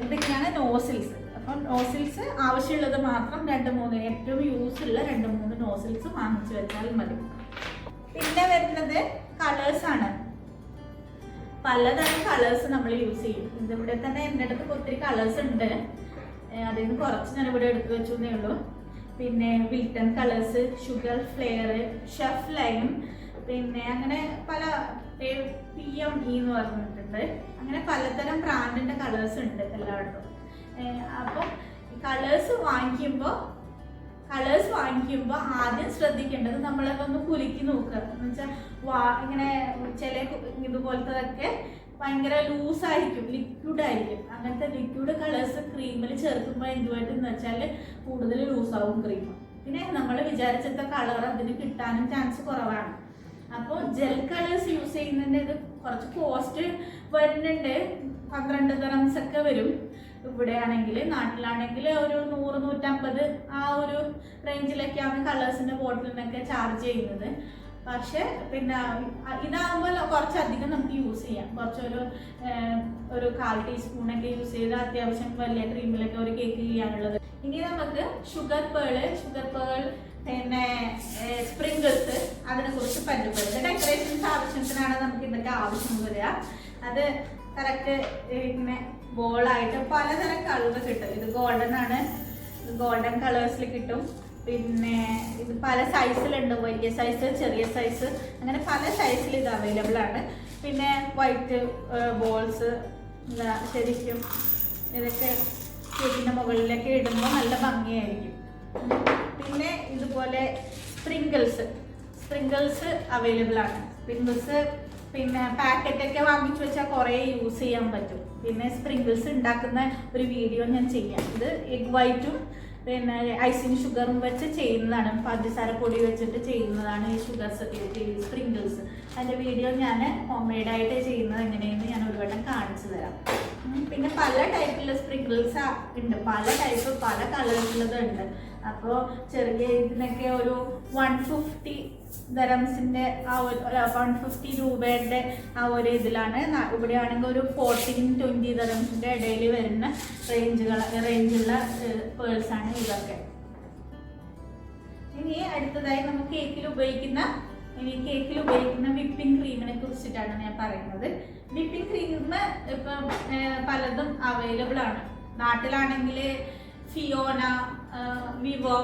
ഇതൊക്കെയാണ് നോസിൽസ്. അപ്പം നോസിൽസ് ആവശ്യമുള്ളത് മാത്രം 2-3 ഏറ്റവും യൂസുള്ള 2-3 നോസിൽസ് വാങ്ങിച്ചു വെച്ചാൽ മതി. പിന്നെ വരുന്നത് കളേഴ്സാണ്. പലതരം കളേഴ്സ് നമ്മൾ യൂസ് ചെയ്യും. ഇതിവിടെ തന്നെ എൻ്റെ അടുത്ത് ഒത്തിരി കളേഴ്സ് ഉണ്ട്. അതിൽ നിന്ന് കുറച്ച് ഞാൻ ഇവിടെ എടുത്തു വെച്ചു എന്നേ ഉള്ളൂ. പിന്നെ Wilton colours, sugar flair, chef lime, പിന്നെ അങ്ങനെ പല PME എന്ന് പറഞ്ഞിട്ടുണ്ട്. അങ്ങനെ പലതരം ബ്രാൻഡിൻ്റെ കളേഴ്സ് ഉണ്ട് എല്ലായിടത്തും. അപ്പം കളേഴ്സ് വാങ്ങിക്കുമ്പോൾ ആദ്യം ശ്രദ്ധിക്കേണ്ടത് നമ്മളതൊന്ന് കുലുക്കി നോക്കുക. എന്ന് വെച്ചാൽ ഇങ്ങനെ ചില ഇതുപോലത്തതൊക്കെ ഭയങ്കര ലൂസായിരിക്കും, ലിക്വിഡായിരിക്കും. അങ്ങനത്തെ ലിക്വിഡ് കളേഴ്സ് ക്രീമിൽ ചേർക്കുമ്പോൾ എന്തുമായിട്ടെന്ന് വെച്ചാൽ കൂടുതൽ ലൂസാവും ക്രീം. പിന്നെ നമ്മൾ വിചാരിച്ചത്ത കളർ അതിന് കിട്ടാനും ചാൻസ് കുറവാണ്. അപ്പോൾ ജെൽ കളേഴ്സ് യൂസ് ചെയ്യുന്നതിൻ്റെ ഇത് കുറച്ച് കോസ്റ്റ് വരുന്നുണ്ട്. 12 dirhams ഒക്കെ വരും. ഇവിടെ ആണെങ്കിൽ, നാട്ടിലാണെങ്കിൽ ഒരു 100-150 ആ ഒരു റേഞ്ചിലൊക്കെയാണ് കളേഴ്സിൻ്റെ ബോട്ടിലിനൊക്കെ ചാർജ് ചെയ്യുന്നത്. പക്ഷെ പിന്നെ ഇതാകുമ്പോൾ കുറച്ചധികം നമുക്ക് യൂസ് ചെയ്യാം. കുറച്ചൊരു 1/4 ടീസ്പൂണൊക്കെ യൂസ് ചെയ്ത് അത്യാവശ്യം വലിയ ക്രീമിലൊക്കെ ഒരു കേക്ക് ചെയ്യാനുള്ളത്. ഇനി നമുക്ക് ഷുഗർ പേൾ, പിന്നെ സ്പ്രിങ്കിൾസ്, അതിനെക്കുറിച്ച് പരിചയപ്പെടുന്നത്. ഡെക്കറേഷൻസ് ആവശ്യത്തിനാണ് നമുക്ക് ഇതൊക്കെ ആവശ്യം വരിക. അത് കറക്റ്റ് ഇങ്ങനെ ബോളായിട്ട് പലതരം കളർ കിട്ടും. ഇത് ഗോൾഡൻ ആണ്, ഗോൾഡൻ കളേഴ്സിൽ കിട്ടും. പിന്നെ ഇത് പല സൈസിലുണ്ട്, വലിയ സൈസ്, ചെറിയ സൈസ്, അങ്ങനെ പല സൈസിൽ ഇത് അവൈലബിൾ ആണ്. പിന്നെ വൈറ്റ് ബോൾസ്, ശരിക്കും ഇതൊക്കെ കേക്കിൻ്റെ മുകളിലൊക്കെ ഇടുമ്പോൾ നല്ല ഭംഗിയായിരിക്കും. പിന്നെ ഇതുപോലെ സ്പ്രിങ്കിൾസ് അവൈലബിൾ ആണ്. സ്പ്രിങ്കിൾസ് പിന്നെ പാക്കറ്റൊക്കെ വാങ്ങിച്ചു വെച്ചാൽ കുറേ യൂസ് ചെയ്യാൻ പറ്റും. പിന്നെ സ്പ്രിങ്കിൾസ് ഉണ്ടാക്കുന്ന ഒരു വീഡിയോ ഞാൻ ചെയ്യാം. ഇത് എഗ് വൈറ്റും പിന്നെ ഐസിങ് ഷുഗറും വെച്ച് ചെയ്യുന്നതാണ്, പഞ്ചസാര പൊടി വെച്ചിട്ട് ചെയ്യുന്നതാണ് ഈ സ്പ്രിങ്കിൾസ്. അതിൻ്റെ വീഡിയോ ഞാൻ ഹോം മെയ്ഡായിട്ട് ചെയ്യുന്നത് എങ്ങനെയെന്ന് ഞാൻ ഒരു വട്ടം കാണിച്ചു തരാം. പിന്നെ പല ടൈപ്പിലുള്ള സ്പ്രിങ്കിൾസ് ഉണ്ട്, പല ടൈപ്പ് പല കളേഴ്സുള്ളതുണ്ട്. അപ്പോൾ ചെറിയ ഇതിനൊക്കെ ഒരു 150 dirhamsന്റെ ആ ഒരു 150 രൂപയുടെ ആ ഒരു ഇതിലാണ്. ഇവിടെ ആണെങ്കിൽ ഒരു 14-20 dirhamsന്റെ ഇടയിൽ വരുന്ന റേഞ്ചുള്ള പേഴ്സാണ് ഇതൊക്കെ. ഇനി അടുത്തതായി നമുക്ക് കേക്കിൽ ഉപയോഗിക്കുന്ന വിപ്പിംഗ് ക്രീമിനെ കുറിച്ചിട്ടാണ് ഞാൻ പറയുന്നത്. വിപ്പിംഗ് ക്രീം ഇപ്പം പലതും അവൈലബിൾ ആണ്. നാട്ടിലാണെങ്കിൽ ഫിയോന, വിവോ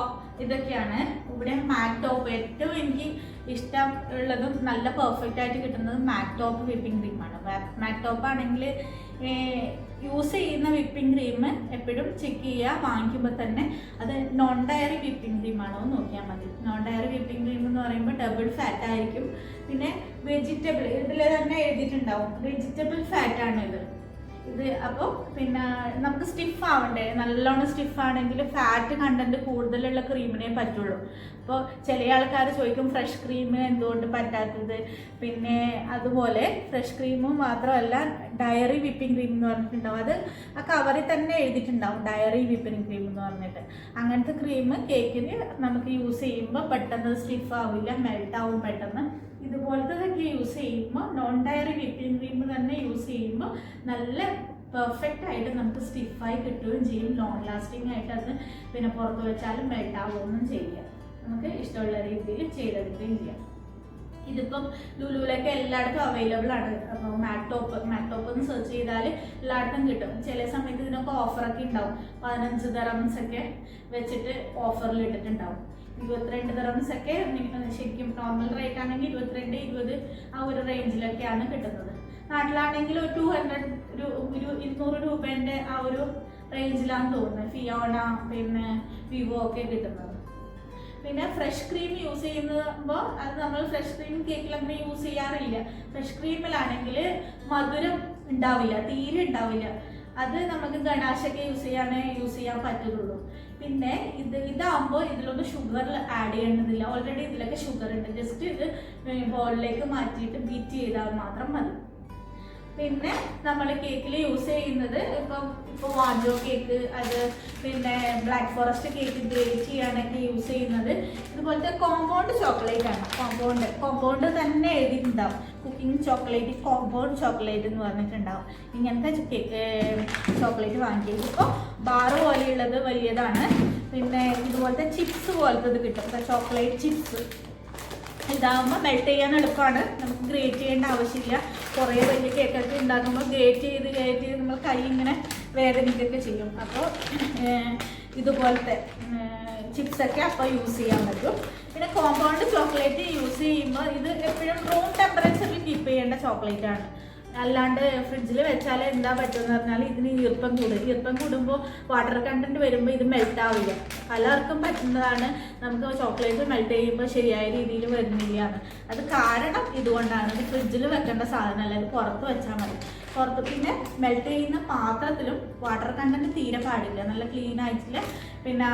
ഇതൊക്കെയാണ്. ഇവിടെ മാക്ടോപ്പ്, ഏറ്റവും എനിക്ക് ഇഷ്ടം ഉള്ളതും നല്ല പെർഫെക്റ്റ് ആയിട്ട് കിട്ടുന്നത് മാക്ടോപ്പ് വിപ്പിംഗ് ക്രീമാണ്. മാക്ടോപ്പ് ആണെങ്കിൽ യൂസ് ചെയ്യുന്ന വിപ്പിംഗ് ക്രീം എപ്പോഴും ചെക്ക് ചെയ്യുക, വാങ്ങിക്കുമ്പോൾ തന്നെ അത് നോൺ ഡയറി വിപ്പിംഗ് ക്രീമാണോ എന്ന് നോക്കിയാൽ മതി. നോൺ ഡയറി വിപ്പിംഗ് ക്രീം എന്ന് പറയുമ്പോൾ ഡബിൾ ഫാറ്റ് ആയിരിക്കും. പിന്നെ വെജിറ്റബിൾ, ഇതിൽ തന്നെ എഴുതിയിട്ടുണ്ടാവും വെജിറ്റബിൾ ഫാറ്റാണ് ഇത്. അപ്പോൾ പിന്നെ നമുക്ക് സ്റ്റിഫ് ആവണ്ടേ, നല്ലോണം സ്റ്റിഫ് ആണെങ്കിൽ ഫാറ്റ് കണ്ടന്റ് കൂടുതലുള്ള ക്രീമിനെ പറ്റുള്ളൂ. അപ്പോൾ ചില ആൾക്കാർ ചോദിക്കും ഫ്രഷ് ക്രീം എന്തുകൊണ്ട് പറ്റാത്തത്. പിന്നെ അതുപോലെ ഫ്രഷ് ക്രീമും മാത്രമല്ല ഡയറി വിപ്പിംഗ് ക്രീം എന്ന് പറഞ്ഞിട്ടുണ്ടാവും. അത് ആ കവറിൽ തന്നെ എഴുതിയിട്ടുണ്ടാവും ഡയറി വിപ്പിംഗ് ക്രീം എന്ന് പറഞ്ഞിട്ട്. അങ്ങനത്തെ ക്രീം കേക്കിന് നമുക്ക് യൂസ് ചെയ്യുമ്പോൾ പെട്ടെന്ന് സ്റ്റിഫ് ആവില്ല, മെൽട്ടാവും പെട്ടെന്ന്. ഇതുപോലത്തതൊക്കെ യൂസ് ചെയ്യുമ്പോൾ നോൺ ഡയറി വിപ്പിംഗ് ക്രീം തന്നെ യൂസ് ചെയ്യുമ്പോൾ നല്ല പെർഫെക്റ്റ് ആയിട്ട് നമുക്ക് സ്റ്റിഫായി കിട്ടുകയും ചെയ്യും. ലോങ് ലാസ്റ്റിംഗ് ആയിട്ട് അത് പിന്നെ പുറത്ത് വെച്ചാലും മെൽട്ടാവുകയൊന്നും ചെയ്യില്ല. നമുക്ക് ഇഷ്ടമുള്ള രീതിയിൽ ചെയ്തെടുക്കുകയും ചെയ്യാം. ഇതിപ്പം ലുലുവിലൊക്കെ എല്ലായിടത്തും അവൈലബിൾ ആണ്. അപ്പോൾ മാക്ടോപ്പ് എന്ന് സെർച്ച് ചെയ്താൽ എല്ലായിടത്തും കിട്ടും. ചില സമയത്ത് ഇതിനൊക്കെ ഓഫറൊക്കെ ഉണ്ടാവും. 15 dirhams ഒക്കെ വെച്ചിട്ട് ഓഫറിൽ ഇട്ടിട്ടുണ്ടാവും. 22 dirhams ഒക്കെ ശരിക്കും നോർമൽ റേറ്റ് ആണെങ്കിൽ 22-20 ആ ഒരു റേഞ്ചിലൊക്കെയാണ് കിട്ടുന്നത്. നാട്ടിലാണെങ്കിൽ ഒരു 200 രൂപേൻ്റെ ആ ഒരു റേഞ്ചിലാണെന്ന് തോന്നുന്നത് ഫിയോണ പിന്നെ വിവോ ഒക്കെ കിട്ടുന്നത്. പിന്നെ ഫ്രഷ് ക്രീം യൂസ് ചെയ്യുമ്പോൾ അത് നമ്മൾ ഫ്രഷ് ക്രീം കേക്കിൽ അങ്ങനെ യൂസ് ചെയ്യാറില്ല. ഫ്രഷ് ക്രീമിലാണെങ്കിൽ മധുരം ഉണ്ടാവില്ല, തീരെ ഉണ്ടാവില്ല. അത് നമുക്ക് ഗണാശൊക്കെ യൂസ് ചെയ്യാൻ പറ്റുള്ളൂ. പിന്നെ ഇതാകുമ്പോൾ ഇതിലൊന്നും ഷുഗർ ആഡ് ചെയ്യേണ്ടതില്ല. ഓൾറെഡി ഇതിലൊക്കെ ഷുഗർ ഉണ്ട്. ജസ്റ്റ് ഇത് ബോളിലേക്ക് മാറ്റിയിട്ട് ബീറ്റ് ചെയ്താൽ മാത്രം മതി. പിന്നെ നമ്മൾ കേക്കിൽ യൂസ് ചെയ്യുന്നത് ഇപ്പോൾ വാഞ്ചോ കേക്ക്, അത് പിന്നെ ബ്ലാക്ക് ഫോറസ്റ്റ് കേക്ക് ഗ്രേറ്റ് ചെയ്യാനൊക്കെ യൂസ് ചെയ്യുന്നത് ഇതുപോലത്തെ കോമ്പൗണ്ട് ചോക്ലേറ്റ് ആണ്. കോമ്പൗണ്ട് തന്നെ എഴുതിയിട്ടുണ്ടാവും. കുക്കിംഗ് ചോക്ലേറ്റ്, കോമ്പൗണ്ട് ചോക്ലേറ്റ് എന്ന് പറഞ്ഞിട്ടുണ്ടാവും. ഇങ്ങനത്തെ ചോക്ലേറ്റ് വാങ്ങിയത് ഇപ്പോൾ ബാറ് പോലെയുള്ളത് വലിയതാണ്. പിന്നെ ഇതുപോലത്തെ ചിപ്സ് പോലത്തത് കിട്ടും, ചോക്ലേറ്റ് ചിപ്സ്. ഇതാകുമ്പോൾ മെൽറ്റ് ചെയ്യാൻ എളുപ്പമാണ്, നമുക്ക് ഗ്രേറ്റ് ചെയ്യേണ്ട ആവശ്യമില്ല. കുറേ വലിയ കേക്കൊക്കെ ഉണ്ടാക്കുമ്പോൾ ഗ്രേറ്റ് ചെയ്ത് നമ്മൾ കൈ ഇങ്ങനെ വേദനിക്കൊക്കെ ചെയ്യും. അപ്പോൾ ഇതുപോലത്തെ ചിപ്സൊക്കെ അപ്പോൾ യൂസ് ചെയ്യാൻ പറ്റും. പിന്നെ കോമ്പൗണ്ട് ചോക്ലേറ്റ് യൂസ് ചെയ്യുമ്പോൾ ഇത് എപ്പോഴും റൂം ടെമ്പറേച്ചറിൽ കീപ്പ് ചെയ്യേണ്ട ചോക്ലേറ്റ് ആണ്. അല്ലാണ്ട് ഫ്രിഡ്ജിൽ വെച്ചാൽ എന്താ പറ്റുമെന്ന് പറഞ്ഞാൽ ഇതിന് ഈർപ്പം കൂടും. ഈർപ്പം കൂടുമ്പോൾ വാട്ടർ കണ്ടന്റ് വരുമ്പോൾ ഇത് മെൽറ്റ് ആവില്ല. പലർക്കും പറ്റുന്നതാണ് നമുക്ക് ചോക്ലേറ്റ് മെൽറ്റ് ചെയ്യുമ്പോൾ ശരിയായ രീതിയിൽ വരുന്നില്ല. അത് കാരണം ഇതുകൊണ്ടാണ്. ഇത് ഫ്രിഡ്ജിൽ വെക്കേണ്ട സാധനമല്ല, ഇത് പുറത്ത് വെച്ചാൽ മതി. പുറത്ത് പിന്നെ മെൽറ്റ് ചെയ്യുന്ന പാത്രത്തിലും വാട്ടർ കണ്ടന്റ് തീരെ പാടില്ല. നല്ല ക്ലീൻ ആയിട്ടുള്ള പിന്നെ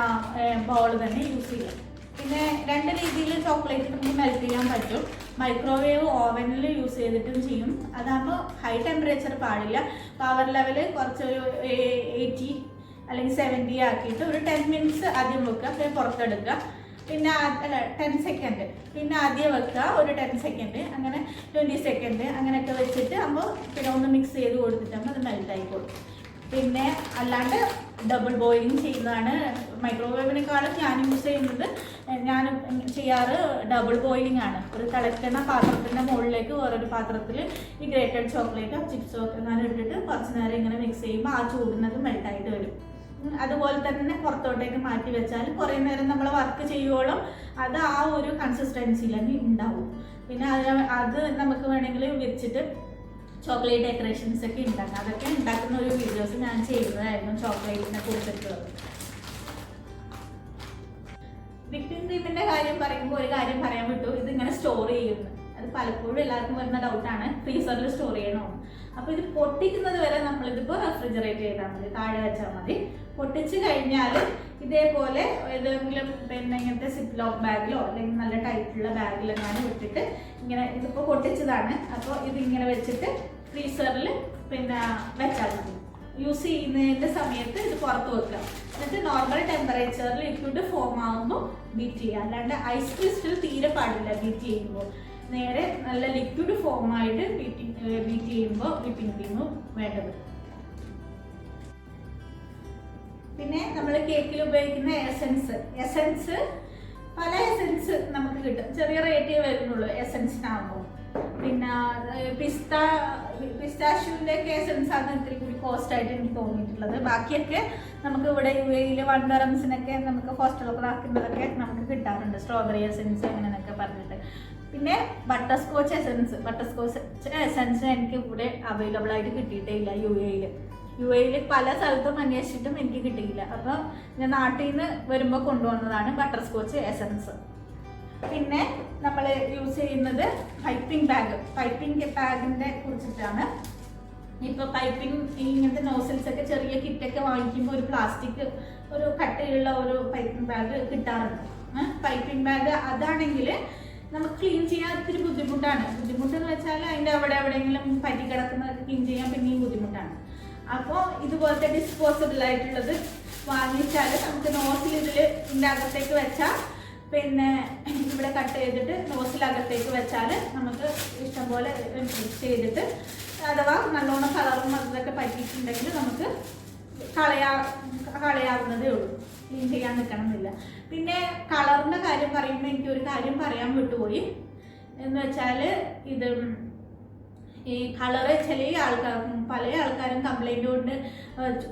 ബൗൾ തന്നെ യൂസ് ചെയ്യാം. പിന്നെ 2 രീതിയിൽ ചോക്ലേറ്റ് നമുക്ക് മെൽറ്റ് ചെയ്യാൻ പറ്റും. മൈക്രോവേവ് ഓവനിൽ യൂസ് ചെയ്തിട്ടും ചെയ്യും. അതാകുമ്പോൾ ഹൈ ടെമ്പറേച്ചർ പാടില്ല. പവർ ലെവൽ കുറച്ചൊരു 80 അല്ലെങ്കിൽ 70 ആക്കിയിട്ട് ഒരു 10 മിനിറ്റ്സ് ആദ്യം വെക്കുക, പിന്നെ പുറത്തെടുക്കുക. പിന്നെ 10 സെക്കൻഡ് പിന്നെ ആദ്യം വെക്കുക, ഒരു 10 സെക്കൻഡ്, അങ്ങനെ 20 സെക്കൻഡ് അങ്ങനെയൊക്കെ വെച്ചിട്ട് ആകുമ്പോൾ പിന്നെ ഒന്ന് മിക്സ് ചെയ്ത് കൊടുത്തിട്ടാകുമ്പോൾ അത് മെൽറ്റ് ആയിക്കോളും. പിന്നെ അല്ലാണ്ട് ഡബിൾ ബോയിലിംഗ് ചെയ്യുന്നതാണ് മൈക്രോവേവിനേക്കാളും ഞാൻ യൂസ് ചെയ്യുന്നത്. ഞാൻ ചെയ്യാറ് ഡബിൾ ബോയിലിംഗ് ആണ്. ഒരു തിളയ്ക്കുന്ന പാത്രത്തിൻ്റെ മുകളിലേക്ക് വേറൊരു പാത്രത്തിൽ ഈ ഗ്രേറ്റഡ് ചോക്ലേറ്റോ ചിപ്സോ ഒക്കെ ഞാൻ ഇട്ടിട്ട് കുറച്ച് നേരം ഇങ്ങനെ മിക്സ് ചെയ്യുമ്പോൾ ആ ചൂടിനത് മെൽറ്റായിട്ട് വരും. അതുപോലെ തന്നെ പുറത്തോട്ടേക്ക് മാറ്റി വെച്ചാൽ കുറേ നേരം നമ്മൾ വർക്ക് ചെയ്യുവോളം അത് ആ ഒരു കൺസിസ്റ്റൻസിയിൽ തന്നെ ഉണ്ടാവും. പിന്നെ അത് നമുക്ക് വേണമെങ്കിൽ വിരിച്ചിട്ട് ചോക്ലേറ്റ് ഡെക്കറേഷൻസ് ഒക്കെ ഉണ്ടാക്കാം. അതൊക്കെ ഉണ്ടാക്കുന്ന ഒരു വീഡിയോസ് ഞാൻ ചെയ്യുന്നതായിരുന്നു ചോക്ലേറ്റിനെ കുറിച്ചിട്ടുള്ളത്. വിപ്പിംഗ് ക്രീമിന്റെ കാര്യം പറയുമ്പോൾ ഒരു കാര്യം പറയാൻ വിട്ടു. ഇതിങ്ങനെ സ്റ്റോർ ചെയ്യുന്നു. അത് പലപ്പോഴും എല്ലാവർക്കും വരുന്ന ഡൗട്ടാണ്, ഫ്രീസറിൽ സ്റ്റോർ ചെയ്യണോ. അപ്പോൾ ഇത് പൊട്ടിക്കുന്നത് വരെ നമ്മളിതിപ്പോൾ റെഫ്രിജറേറ്റ് ചെയ്താൽ മതി, താഴെ വെച്ചാൽ മതി. പൊട്ടിച്ച് കഴിഞ്ഞാൽ ഇതേപോലെ ഏതെങ്കിലും പിന്നെ ഇങ്ങനത്തെ സിപ്പ് ലോക്ക് ബാഗിലോ അല്ലെങ്കിൽ നല്ല ടൈറ്റുള്ള ബാഗിലെങ്ങാനും ഇട്ടിട്ട് ഇങ്ങനെ, ഇതിപ്പോൾ പൊട്ടിച്ചതാണ്, അപ്പോൾ ഇതിങ്ങനെ വെച്ചിട്ട് ഫ്രീസറിൽ പിന്നെ വെച്ചാൽ മതി. യൂസ് ചെയ്യുന്നതിൻ്റെ സമയത്ത് ഇത് പുറത്ത് വെക്കുക. എന്നിട്ട് നോർമൽ ടെമ്പറേച്ചറിൽ ലിക്വിഡ് ഫോം ആകുമ്പോൾ ബീറ്റ് ചെയ്യുക. അല്ലാണ്ട് ഐസ് ക്രിസ്റ്റൽ തീരെ പാടില്ല ബീറ്റ് ചെയ്യുമ്പോൾ. നേരെ നല്ല ലിക്വിഡ് ഫോമായിട്ട് ബീറ്റ് ചെയ്യുമ്പോൾ വിപ്പിംഗ് ക്രീം വേണ്ടത്. പിന്നെ നമ്മൾ കേക്കിൽ ഉപയോഗിക്കുന്ന എസൻസ് പല എസൻസ് നമുക്ക് കിട്ടും. ചെറിയ റേറ്റേ വരുന്നുള്ളൂ എസൻസിനാകുമ്പോൾ. പിന്നെ പിസ്താഷ്യൂവിൻ്റെ ഒക്കെ എസൻസ് ആണ് ഇത്തിരി കൂടി കോസ്റ്റ് ആയിട്ട് എനിക്ക് തോന്നിയിട്ടുള്ളത്. ബാക്കിയൊക്കെ നമുക്ക് ഇവിടെ UAE 1 dirhamസിനൊക്കെ നമുക്ക് ഹോസ്റ്റലൊക്കെ ആക്കുന്നതൊക്കെ നമുക്ക് കിട്ടാറുണ്ട്. സ്ട്രോബെറി എസൻസ് അങ്ങനെയൊക്കെ പറഞ്ഞിട്ട്. പിന്നെ ബട്ടർ സ്കോച്ച് എസൻസ് എനിക്ക് ഇവിടെ അവൈലബിൾ ആയിട്ട് കിട്ടിയിട്ടേ ഇല്ല. UAE പല സ്ഥലത്തും അന്വേഷിച്ചിട്ടും എനിക്ക് കിട്ടിയില്ല. അപ്പം ഞാൻ നാട്ടിൽ നിന്ന് വരുമ്പോൾ കൊണ്ടുവന്നതാണ് ബട്ടർ സ്കോച്ച് എസൻസ്. പിന്നെ നമ്മൾ യൂസ് ചെയ്യുന്നത് പൈപ്പിംഗ് ബാഗിൻ്റെ കുറിച്ചിട്ടാണ്. ഇപ്പോൾ പൈപ്പിംഗ് ഇങ്ങനത്തെ നോസിൽസ് ഒക്കെ ചെറിയ കിറ്റൊക്കെ വാങ്ങിക്കുമ്പോൾ ഒരു പ്ലാസ്റ്റിക് ഒരു കട്ടയുള്ള ഒരു പൈപ്പിംഗ് ബാഗ് കിട്ടാറുണ്ട്. പൈപ്പിംഗ് ബാഗ് അതാണെങ്കിൽ നമുക്ക് ക്ലീൻ ചെയ്യാൻ ഒത്തിരി ബുദ്ധിമുട്ടെന്ന് വെച്ചാൽ അതിൻ്റെ എവിടെയെങ്കിലും പറ്റി കിടക്കുന്നതൊക്കെ ക്ലീൻ ചെയ്യാൻ പിന്നെയും ബുദ്ധിമുട്ടാണ്. അപ്പോൾ ഇതുപോലത്തെ ഡിസ്പോസിബിൾ ആയിട്ടുള്ളത് വാങ്ങിച്ചാൽ നമുക്ക് നോസിൽ ഇതിൻ്റെ അകത്തേക്ക് വെച്ചാൽ, പിന്നെ ഇവിടെ കട്ട് ചെയ്തിട്ട് നോസിലകത്തേക്ക് വെച്ചാൽ നമുക്ക് ഇഷ്ടംപോലെ മിക്സ് ചെയ്തിട്ട്, അഥവാ നല്ലോണം കളറും അതൊക്കെ പറ്റിയിട്ടുണ്ടെങ്കിൽ നമുക്ക് കളയാവുന്നതേ ഉള്ളൂ. ക്ലീൻ ചെയ്യാൻ നിൽക്കണമെന്നില്ല. പിന്നെ കളറിൻ്റെ കാര്യം പറയുമ്പോൾ എനിക്കൊരു കാര്യം പറയാൻ വിട്ടുപോയി. എന്ന് വെച്ചാൽ ഇത് ഈ കളറ് പല ആൾക്കാരും കംപ്ലൈൻറ്റ് കൊണ്ട്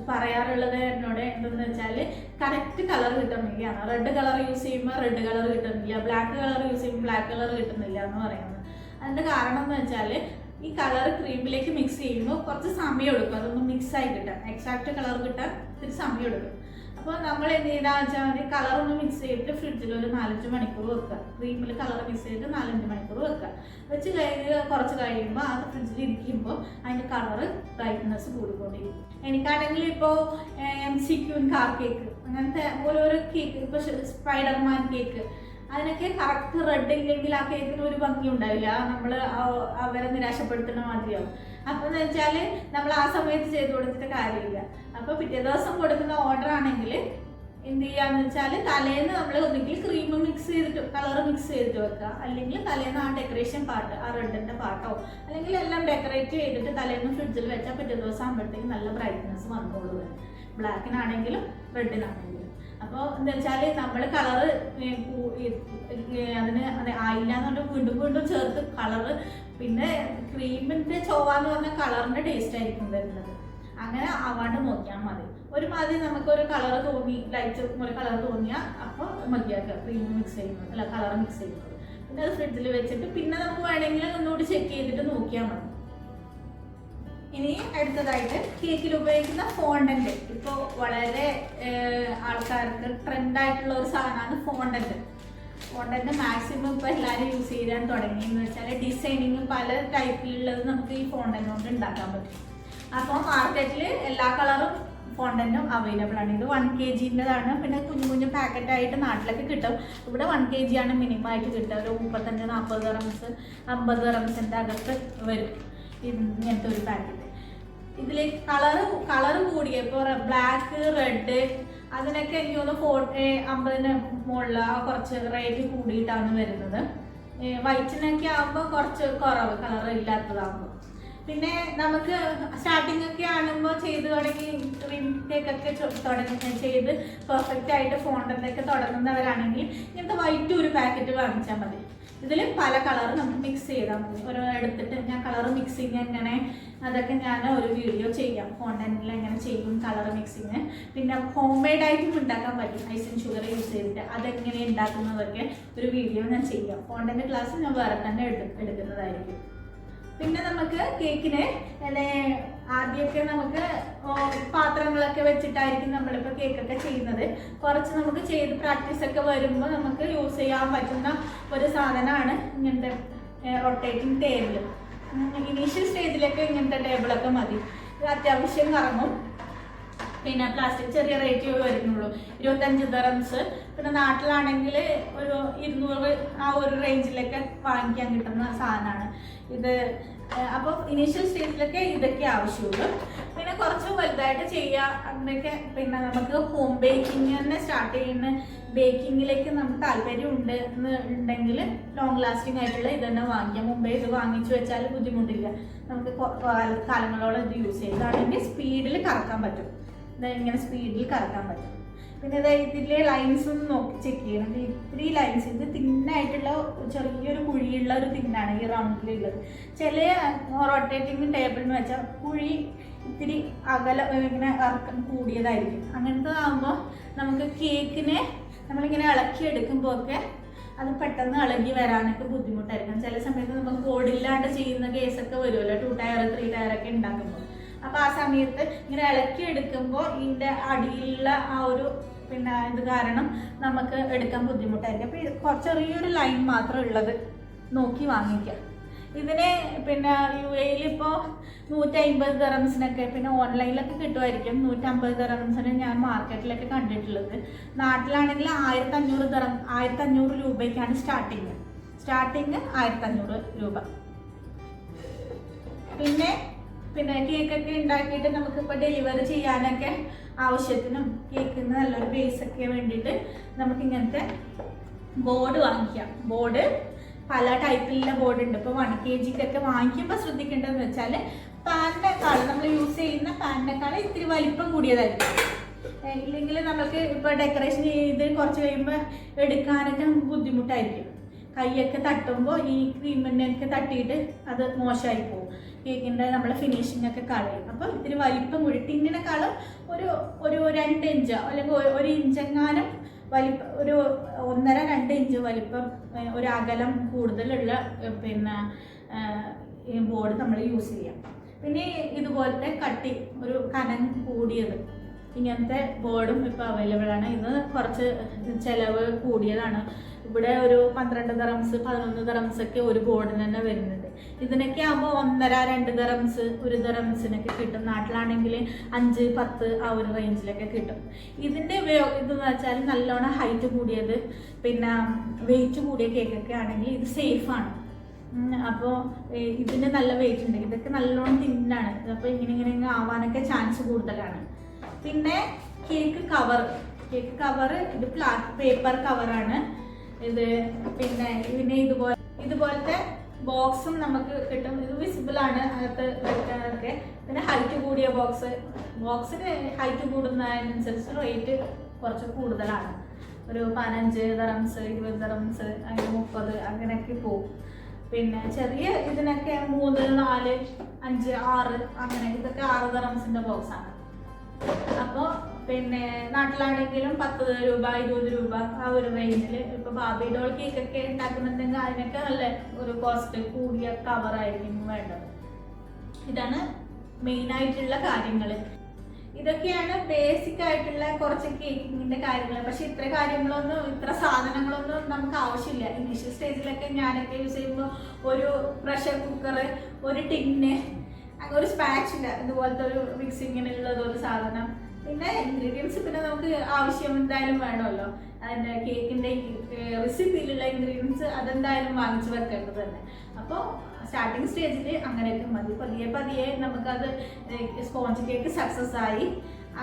പറയാറുള്ളത് എന്നോട് എന്തെന്ന് വെച്ചാൽ കറക്റ്റ് കളർ കിട്ടുന്നില്ല. റെഡ് കളർ യൂസ് ചെയ്യുമ്പോൾ റെഡ് കളർ കിട്ടുന്നില്ല, ബ്ലാക്ക് കളർ യൂസ് ചെയ്യുമ്പോൾ ബ്ലാക്ക് കളർ കിട്ടുന്നില്ല എന്ന് പറയുന്നത്. അതിൻ്റെ കാരണം എന്ന് വെച്ചാൽ ഈ കളർ ക്രീമിലേക്ക് മിക്സ് ചെയ്യുമ്പോൾ കുറച്ച് സമയം എടുക്കും അതൊന്ന് മിക്സായി കിട്ടാൻ. എക്സാക്റ്റ് കളർ കിട്ടാൻ ഇത്തിരി സമയം എടുക്കും. അപ്പോൾ നമ്മൾ എന്ത് ചെയ്താൽ വെച്ചാൽ കളറൊന്ന് മിക്സ് ചെയ്തിട്ട് ഫ്രിഡ്ജിൽ ഒരു 4-5 മണിക്കൂർ വെക്കുക. ക്രീമിൽ കളർ മിക്സ് ചെയ്തിട്ട് 4-5 മണിക്കൂർ വെക്കുക. വെച്ച് കുറച്ച് കഴിയുമ്പോൾ അത് ഫ്രിഡ്ജിൽ ഇരിക്കുമ്പോൾ അതിൻ്റെ കളറ് ബ്രൈറ്റ്നെസ് കൂടിക്കൊണ്ടിരിക്കും. എനിക്കാണെങ്കിൽ ഇപ്പോൾ MCQ കാർ കേക്ക് അങ്ങനത്തെ ഓരോരോ കേക്ക്, ഇപ്പോൾ സ്പൈഡർമാൻ കേക്ക്, അതിനൊക്കെ കറക്റ്റ് റെഡ് ഇല്ലെങ്കിൽ ആ കേക്കിന് ഒരു ഭംഗി ഉണ്ടാവില്ല. നമ്മൾ അവരെ നിരാശപ്പെടുത്തുന്ന മാതിരിയാവും. അപ്പോൾ എന്ന് വെച്ചാൽ നമ്മൾ ആ സമയത്ത് ചെയ്ത് കൊടുത്തിട്ട് കാര്യമില്ല. അപ്പോൾ പിറ്റേ ദിവസം കൊടുക്കുന്ന ഓർഡർ ആണെങ്കിൽ എന്ത് ചെയ്യാന്ന് വെച്ചാൽ തലേന്ന് നമ്മൾ ഒന്നുകിൽ ക്രീം മിക്സ് ചെയ്തിട്ട് കളർ മിക്സ് ചെയ്തിട്ട് വെക്കുക, അല്ലെങ്കിൽ തലേന്ന് ആ ഡെക്കറേഷൻ പാർട്ട് ആ റെഡിൻ്റെ പാർട്ടോ അല്ലെങ്കിൽ എല്ലാം ഡെക്കറേറ്റ് ചെയ്തിട്ട് തലേന്ന് ഫ്രിഡ്ജിൽ വെച്ചാൽ പിറ്റേ ദിവസം ആകുമ്പോഴത്തേക്ക് നല്ല ബ്രൈറ്റ്നെസ് വന്നോളൂ. ബ്ലാക്കിനാണെങ്കിലും റെഡിനാണെങ്കിലും. അപ്പോൾ എന്താ വെച്ചാൽ നമ്മൾ കളറ് അതിന് ആയില്ല എന്നുകൊണ്ട് വീണ്ടും ചേർത്ത് കളറ്, പിന്നെ ക്രീമിൻ്റെ ചൊവ്വ എന്ന് പറഞ്ഞാൽ കളറിൻ്റെ ടേസ്റ്റ് ആയിരിക്കും വരുന്നത്. അങ്ങനെ ആവാണ്ട് നോക്കിയാൽ മതി. ഒരുമാതിരി നമുക്കൊരു കളർ തോന്നി, ലൈറ്റ് ഒരു കളർ തോന്നിയാൽ അപ്പോൾ മതിയാക്കുക ക്രീം മിക്സ് ചെയ്യുന്നത്, അല്ല കളർ മിക്സ് ചെയ്യുന്നത്. പിന്നെ അത് ഫ്രിഡ്ജിൽ വെച്ചിട്ട് പിന്നെ നമുക്ക് വേണമെങ്കിൽ ഒന്നുകൂടി ചെക്ക് ചെയ്തിട്ട് നോക്കിയാൽ മതി. ഇനി അടുത്തതായിട്ട് കേക്കിൽ ഉപയോഗിക്കുന്ന ഫോണ്ടന്റ്. ഇപ്പോൾ വളരെ ആൾക്കാർക്ക് ട്രെൻഡായിട്ടുള്ള ഒരു സാധനമാണ് ഫോണ്ടന്റ്. ഫോണ്ടന്റ് മാക്സിമം ഇപ്പോൾ എല്ലാവരും യൂസ് ചെയ്യാൻ തുടങ്ങിയെന്ന് വെച്ചാൽ ഡിസൈനിങ് പല ടൈപ്പിലുള്ളത് നമുക്ക് ഈ ഫോണ്ടന്റ് കൊണ്ട് ഉണ്ടാക്കാൻ പറ്റും. അപ്പോൾ മാർക്കറ്റിൽ എല്ലാ കളറും ഫോണ്ടന്റും അവൈലബിൾ ആണ്. ഇത് 1 kg-ൻ്റെതാണ്. പിന്നെ കുഞ്ഞു കുഞ്ഞു പാക്കറ്റായിട്ട് നാട്ടിലൊക്കെ കിട്ടും. ഇവിടെ 1 kg ആണ് മിനിമം ആയിട്ട് കിട്ടുക. ഒരു 35-40 ദിർഹംസ് 50 ദിർഹംസിൻ്റെ അകത്ത് വരും ഇങ്ങനത്തെ ഒരു പാക്കറ്റ്. ഇതിൽ കളറ് കൂടിയ ഇപ്പോൾ ബ്ലാക്ക്, റെഡ് അതിനൊക്കെ എനിക്ക് തോന്നുന്നു 50-ന് മുകളിൽ കുറച്ച് റേറ്റ് കൂടിയിട്ടാണ് വരുന്നത്. വൈറ്റിനൊക്കെ ആകുമ്പോൾ കുറച്ച് കുറവ്, കളർ ഇല്ലാത്തതാകുമ്പോൾ. പിന്നെ നമുക്ക് സ്റ്റാർട്ടിംഗ് ഒക്കെ ആകുമ്പോൾ ചെയ്ത് തുടങ്ങി ക്രീം കേക്കൊക്കെ ചെയ്ത് പെർഫെക്റ്റ് ആയിട്ട് ഫോണ്ടൻ്റൊക്കെ തുടങ്ങുന്നവരാണെങ്കിൽ ഇങ്ങനത്തെ വൈറ്റ് ഒരു പാക്കറ്റ് വാങ്ങിച്ചാൽ മതി. ഇതിൽ പല കളർ നമുക്ക് മിക്സ് ചെയ്താൽ മതി. ഓരോ എടുത്തിട്ട് ഞാൻ കളർ മിക്സിങ് എങ്ങനെ, അതൊക്കെ ഞാൻ ഒരു വീഡിയോ ചെയ്യാം. ഫോണ്ടന്റിൽ എങ്ങനെ ചെയ്യും കളർ മിക്സിങ്. പിന്നെ ഹോം മെയ്ഡായിട്ടും ഉണ്ടാക്കാൻ പറ്റും ഐസിങ് ഷുഗർ യൂസ് ചെയ്തിട്ട്. അതെങ്ങനെ ഉണ്ടാക്കുന്നതൊക്കെ ഒരു വീഡിയോ ഞാൻ ചെയ്യാം. ഫോണ്ടന്റ് ക്ലാസ് ഞാൻ വേറെ തന്നെ എടുക്കുന്നതായിരിക്കും. പിന്നെ നമുക്ക് കേക്കിന് ആദ്യമൊക്കെ നമുക്ക് പാത്രങ്ങളൊക്കെ വെച്ചിട്ടായിരിക്കും നമ്മളിപ്പോൾ കേക്കൊക്കെ ചെയ്യുന്നത്. കുറച്ച് നമുക്ക് ചെയ്ത് പ്രാക്ടീസൊക്കെ വരുമ്പോൾ നമുക്ക് യൂസ് ചെയ്യാൻ പറ്റുന്ന ഒരു സാധനമാണ് ഇങ്ങനത്തെ റൊട്ടേറ്റിംഗ് ടേബിൾ. ഇനീഷ്യൽ സ്റ്റേജിലൊക്കെ ഇങ്ങനത്തെ ടേബിളൊക്കെ മതി. ഇത് അത്യാവശ്യം കറങ്ങും. പിന്നെ പ്ലാസ്റ്റിക് ചെറിയ റേറ്റ് വരുന്നുള്ളൂ, 25 ദിർഹംസ്. പിന്നെ നാട്ടിലാണെങ്കിൽ ഒരു 200 ആ ഒരു റേഞ്ചിലൊക്കെ വാങ്ങിക്കാൻ കിട്ടുന്ന സാധനമാണ് ഇത്. അപ്പോൾ ഇനീഷ്യൽ സ്റ്റേജിലൊക്കെ ഇതൊക്കെ ആവശ്യമുള്ളൂ. പിന്നെ കുറച്ച് വലുതായിട്ട് ചെയ്യുക അങ്ങനെയൊക്കെ. പിന്നെ നമുക്ക് ഹോം ബേക്കിംഗ് തന്നെ സ്റ്റാർട്ട് ചെയ്യുന്ന ബേക്കിങ്ങിലേക്ക് നമുക്ക് താല്പര്യം ഉണ്ടെങ്കിൽ ലോങ് ലാസ്റ്റിംഗ് ആയിട്ടുള്ള ഇത് തന്നെ വാങ്ങിക്കാം. മുമ്പേ ഇത് വാങ്ങിച്ചു വെച്ചാൽ ബുദ്ധിമുട്ടില്ല. നമുക്ക് കാലങ്ങളോളം ഇത് യൂസ് ചെയ്താണെങ്കിൽ സ്പീഡിൽ കറക്കാൻ പറ്റും. ഇങ്ങനെ സ്പീഡിൽ കറക്കാൻ പറ്റും. പിന്നെ ഇതിലെ ലൈൻസ് ഒന്ന് നോക്കി ചെക്ക് ചെയ്യണം. ഇത്തിരി ലൈൻസ്, ഇത് തിന്നായിട്ടുള്ള ചെറിയൊരു കുഴിയുള്ള ഒരു തിന്നാണ് ഈ റൗണ്ടിലുള്ളത്. ചില റൊട്ടേറ്റിംഗ് ടേബിളിന് വെച്ചാൽ കുഴി ഇത്തിരി ഇങ്ങനെ ഇറക്കം കൂടിയതായിരിക്കും. അങ്ങനത്തെ ആകുമ്പോൾ നമുക്ക് കേക്കിനെ നമ്മളിങ്ങനെ ഇളക്കി എടുക്കുമ്പോൾ ഒക്കെ അത് പെട്ടെന്ന് ഇളകി വരാനൊക്കെ ബുദ്ധിമുട്ടായിരിക്കും. ചില സമയത്ത് നമുക്ക് ബോർഡില്ലാണ്ട് ചെയ്യുന്ന കേസൊക്കെ വരുമല്ലോ, 2 ടയർ 3 ടയറൊക്കെ ഉണ്ടാക്കുമ്പോൾ. അപ്പോൾ ആ സമയത്ത് ഇങ്ങനെ ഇളക്കി എടുക്കുമ്പോൾ ഇതിൻ്റെ അടിയിലുള്ള ആ ഒരു ഇത് കാരണം നമുക്ക് എടുക്കാൻ ബുദ്ധിമുട്ടായിരിക്കും. അപ്പോൾ ചെറിയൊരു ലൈൻ മാത്രം ഉള്ളത് നോക്കി വാങ്ങിക്കാം. ഇതിന് പിന്നെ UAE ഇപ്പോൾ 150 ദിർഹംസിനൊക്കെ, പിന്നെ ഓൺലൈനിലൊക്കെ കിട്ടുമായിരിക്കും 150 ദിർഹംസിന് ഞാൻ മാർക്കറ്റിലൊക്കെ കണ്ടിട്ടുള്ളത്. നാട്ടിലാണെങ്കിൽ 1500 രൂപയ്ക്കാണ് സ്റ്റാർട്ടിങ് 1500 രൂപ. പിന്നെ കേക്കൊക്കെ ഉണ്ടാക്കിയിട്ട് നമുക്കിപ്പോൾ ഡെലിവറി ചെയ്യാനൊക്കെ ആവശ്യത്തിനും കേക്കിന് നല്ലൊരു ബേസൊക്കെ വേണ്ടിയിട്ട് നമുക്ക് ഇങ്ങനത്തെ ബോർഡ് വാങ്ങിക്കാം. ബോർഡ് പല ടൈപ്പിലുള്ള ബോർഡ് ഉണ്ട്. ഇപ്പോൾ 1 kg-ക്കൊക്കെ വാങ്ങിക്കുമ്പോൾ ശ്രദ്ധിക്കേണ്ടതെന്ന് വെച്ചാൽ പാനിനേക്കാൾ നമ്മൾ യൂസ് ചെയ്യുന്ന പാനിനേക്കാൾ ഇത്തിരി വലിപ്പം കൂടിയതായിരിക്കും. ഇല്ലെങ്കിൽ നമുക്ക് ഇപ്പോൾ ഡെക്കറേഷൻ ചെയ്ത് കുറച്ച് കഴിയുമ്പോൾ എടുക്കാനൊക്കെ ബുദ്ധിമുട്ടായിരിക്കും. കൈയൊക്കെ തട്ടുമ്പോൾ ഈ ക്രീമിനൊക്കെ തട്ടിയിട്ട് അത് മോശമായി പോകും. കേക്കിൻ്റെ നമ്മൾ ഫിനിഷിംഗ് ഒക്കെ കളയും. അപ്പോൾ ഇത്തിരി വലിപ്പം കൂടി ടിന്നിനേക്കാളും ഒരു 2 ഇഞ്ച് അല്ലെങ്കിൽ 1 ഇഞ്ചെങ്ങാനും വലിപ്പം, ഒരു 1.5-2 ഇഞ്ച് വലിപ്പം, ഒരു അകലം കൂടുതലുള്ള ഈ ബോർഡ് നമ്മൾ യൂസ് ചെയ്യാം. പിന്നെ ഇതുപോലത്തെ കട്ടി ഒരു കനം കൂടിയത് ഇങ്ങനത്തെ ബോർഡും ഇപ്പോൾ അവൈലബിൾ ആണ്. ഇത് കുറച്ച് ചിലവ് കൂടിയതാണ്. ഇവിടെ ഒരു 12 ദിർഹംസ് 11 ദിർഹംസ് ഒക്കെ ഒരു ബോർഡിന് തന്നെ വരുന്നുണ്ട്. ഇതിനൊക്കെ ആകുമ്പോൾ 1.5-2 ദിർഹംസ് 1 ദിർഹംസിനൊക്കെ കിട്ടും. നാട്ടിലാണെങ്കിൽ 5-10 ആ ഒരു റേഞ്ചിലൊക്കെ കിട്ടും. ഇതിൻ്റെ ഇതെന്ന് വെച്ചാൽ നല്ലോണം ഹൈറ്റ് കൂടിയത് പിന്നെ വെയിറ്റ് കൂടിയ കേക്കൊക്കെ ആണെങ്കിൽ ഇത് സേഫാണ്. അപ്പോൾ ഇതിന് നല്ല വെയിറ്റ് ഉണ്ട്. ഇതൊക്കെ നല്ലോണം തിന്നാണ്. അപ്പോൾ ഇങ്ങനെ ആവാനൊക്കെ ചാൻസ് കൂടുതലാണ്. പിന്നെ കേക്ക് കവർ ഇത് പേപ്പർ കവറാണ് ഇത്. പിന്നെ ഇതിന് ഇതുപോലത്തെ ബോക്സും നമുക്ക് കിട്ടും. ഇത് വിസിബിൾ ആണ് അകത്ത് വെക്കാനൊക്കെ. പിന്നെ ഹൈറ്റ് കൂടിയ ബോക്സിന് ഹൈറ്റ് കൂടുന്നതിനനുസരിച്ച് റേറ്റ് കുറച്ച് കൂടുതലാണ്. ഒരു 15 ദിർഹംസ് 20 ദിർഹംസ് അങ്ങനെ 30 അങ്ങനെയൊക്കെ പോകും. പിന്നെ ചെറിയ ഇതിനൊക്കെ 3, 4, 5, 6 അങ്ങനെ, ഇതൊക്കെ 6 ദിർഹംസിന്റെ ബോക്സാണ്. അപ്പോൾ പിന്നെ നാട്ടിലാണെങ്കിലും 10 രൂപ 20 രൂപ ആ ഒരു റേഞ്ചിൽ. ഇപ്പോൾ ബാബി ഡോൾ കേക്കൊക്കെ ഉണ്ടാക്കുന്നുണ്ടെങ്കിൽ അതിനൊക്കെ നല്ല ഒരു കോസ്റ്റ് കൂടിയ കവറായിരിക്കും വേണ്ടത്. ഇതാണ് മെയിനായിട്ടുള്ള കാര്യങ്ങൾ. ഇതൊക്കെയാണ് ബേസിക് ആയിട്ടുള്ള കുറച്ച് കേക്കിങ്ങിൻ്റെ കാര്യങ്ങൾ. പക്ഷെ ഇത്ര സാധനങ്ങളൊന്നും നമുക്ക് ആവശ്യമില്ല. ഇനീഷ്യൽ സ്റ്റേജിലൊക്കെ ഞാനൊക്കെ യൂസ് ചെയ്യുമ്പോൾ ഒരു പ്രഷർ കുക്കർ, ഒരു ടിന്ന്, ഒരു സ്പാച്ചില, ഇതുപോലത്തെ ഒരു മിക്സിങ്ങിനുള്ളത് ഒരു സാധനം. പിന്നെ ഇൻഗ്രീഡിയൻസ് പിന്നെ നമുക്ക് ആവശ്യം എന്തായാലും വേണമല്ലോ. അതിൻ്റെ കേക്കിൻ്റെ റെസിപ്പിയിലുള്ള ഇൻഗ്രീഡിയൻസ് അതെന്തായാലും വാങ്ങിച്ച് വെക്കേണ്ടത് തന്നെ. അപ്പോൾ സ്റ്റാർട്ടിങ് സ്റ്റേജിൽ അങ്ങനെയൊക്കെ മതി. പതിയെ പതിയെ നമുക്കത് സ്പോഞ്ച് കേക്ക് സക്സസ് ആയി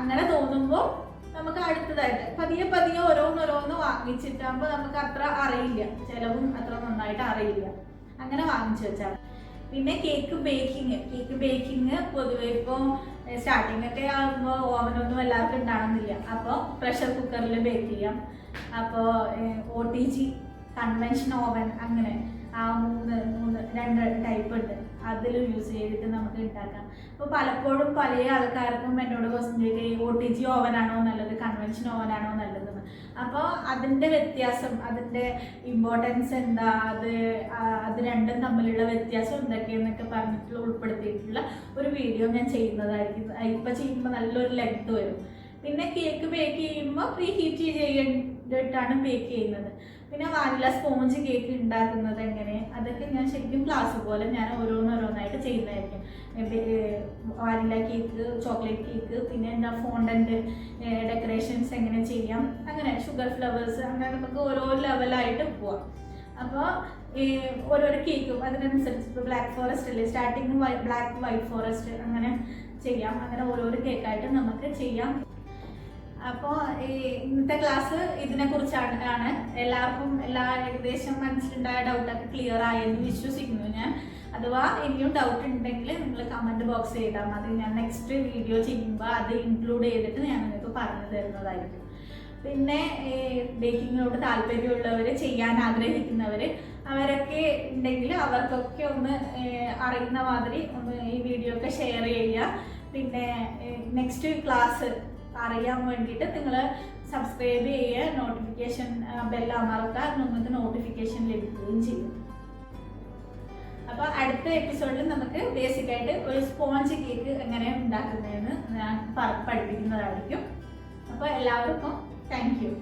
അങ്ങനെ തോന്നുമ്പോൾ നമുക്ക് അടുത്തതായിട്ട് പതിയെ പതിയെ ഓരോന്നോരോന്ന് വാങ്ങിച്ചിട്ടാകുമ്പോൾ നമുക്ക് അത്ര അറിയില്ല, ചിലവും അത്ര നന്നായിട്ട് അറിയില്ല. അങ്ങനെ വാങ്ങിച്ചു വെച്ചാൽ. പിന്നെ കേക്ക് ബേക്കിങ് പൊതുവെ ഇപ്പോൾ സ്റ്റാർട്ടിങ് ഒക്കെ ആകുമ്പോൾ ഓവനൊന്നും എല്ലാവർക്കും ഉണ്ടാകുന്നില്ല. അപ്പോൾ പ്രഷർ കുക്കറിൽ ബേക്ക് ചെയ്യാം. അപ്പോൾ OTG, കൺവെൻഷൻ ഓവൻ, അങ്ങനെ ആ 2 ടൈപ്പ് ഉണ്ട്. അതിൽ യൂസ് ചെയ്തിട്ട് നമുക്ക് ഉണ്ടാക്കാം. അപ്പോൾ പലപ്പോഴും പല ആൾക്കാർക്കും എന്നോട് ക്വസ്റ്റ്യൻ ചോദിക്കുക, OTG ഓവനാണോ നല്ലത്, കൺവെൻഷൻ ഓവനാണോ നല്ലതെന്ന്. അപ്പോൾ അതിൻ്റെ വ്യത്യാസം, അതിൻ്റെ ഇമ്പോർട്ടൻസ് എന്താ, അത് രണ്ടും തമ്മിലുള്ള വ്യത്യാസം എന്തൊക്കെയെന്നൊക്കെ പറഞ്ഞിട്ടുള്ള ഉൾപ്പെടുത്തിയിട്ടുള്ള ഒരു വീഡിയോ ഞാൻ ചെയ്യുന്നതായിരിക്കും. ഇപ്പോൾ ചെയ്യുമ്പോൾ നല്ലൊരു ലെങ്ത് വരും. പിന്നെ കേക്ക് ബേക്ക് ചെയ്യുമ്പോൾ പ്രീ ഹീറ്റ് ചെയ്തിട്ടാണ് ബേക്ക് ചെയ്യുന്നത്. പിന്നെ വാനില സ്പോഞ്ച് കേക്ക് ഉണ്ടാക്കുന്നത് എങ്ങനെ, അതൊക്കെ ഞാൻ ശരിക്കും ക്ലാസ് പോലെ ഞാൻ ഓരോന്നോരോന്നായിട്ട് ചെയ്യുന്നതായിരിക്കും. വാനില കേക്ക്, ചോക്ലേറ്റ് കേക്ക്, പിന്നെ എന്താ ഫോണ്ടന്റ് ഡെക്കറേഷൻസ് എങ്ങനെ ചെയ്യാം, അങ്ങനെ ഷുഗർ ഫ്ലവേഴ്സ്, അങ്ങനെ നമുക്ക് ഓരോ ലെവലായിട്ട് പോവാം. അപ്പോൾ ഓരോരോ കേക്കും അതിനനുസരിച്ച് ഇപ്പോൾ ബ്ലാക്ക് ഫോറസ്റ്റ് അല്ലേ, സ്റ്റാർട്ടിങ് ബ്ലാക്ക് വൈറ്റ് ഫോറസ്റ്റ് അങ്ങനെ ചെയ്യാം. അങ്ങനെ ഓരോരോ കേക്കായിട്ട് നമുക്ക് ചെയ്യാം. അപ്പോൾ ഇന്നത്തെ ക്ലാസ് ഇതിനെക്കുറിച്ചാണ്. എല്ലാവർക്കും ഏകദേശം മനസ്സിലുണ്ടായ ഡൗട്ടൊക്കെ ക്ലിയർ ആയെന്ന് വിശ്വസിക്കുന്നു ഞാൻ. അഥവാ ഇനിയും ഡൗട്ട് ഉണ്ടെങ്കിൽ നിങ്ങൾ കമൻറ്റ് ബോക്സ് ചെയ്താൽ മതി. ഞാൻ നെക്സ്റ്റ് വീഡിയോ ചെയ്യുമ്പോൾ അത് ഇൻക്ലൂഡ് ചെയ്തിട്ട് ഞാൻ നിങ്ങൾക്ക് പറഞ്ഞു തരുന്നതായിരിക്കും. പിന്നെ ബേക്കിങ്ങിനോട് താല്പര്യമുള്ളവർ, ചെയ്യാൻ ആഗ്രഹിക്കുന്നവർ, അവരൊക്കെ ഉണ്ടെങ്കിൽ അവർക്കൊക്കെ ഒന്ന് അറിയുന്ന മാതിരി ഒന്ന് ഈ വീഡിയോ ഒക്കെ ഷെയർ ചെയ്യുക. പിന്നെ നെക്സ്റ്റ് ക്ലാസ് അറിയാൻ വേണ്ടിയിട്ട് നിങ്ങൾ സബ്സ്ക്രൈബ് ചെയ്യുക, നോട്ടിഫിക്കേഷൻ ബെല്ല് അമർത്താൽ നിങ്ങൾക്ക് നോട്ടിഫിക്കേഷൻ ലഭിക്കുകയും ചെയ്യും. അപ്പോൾ അടുത്ത എപ്പിസോഡിൽ നമുക്ക് ബേസിക്കായിട്ട് ഒരു സ്പോഞ്ച് കേക്ക് എങ്ങനെ ഉണ്ടാക്കുന്നതെന്ന് ഞാൻ പഠിപ്പിക്കുന്നതായിരിക്കും. അപ്പോൾ എല്ലാവർക്കും താങ്ക് യു.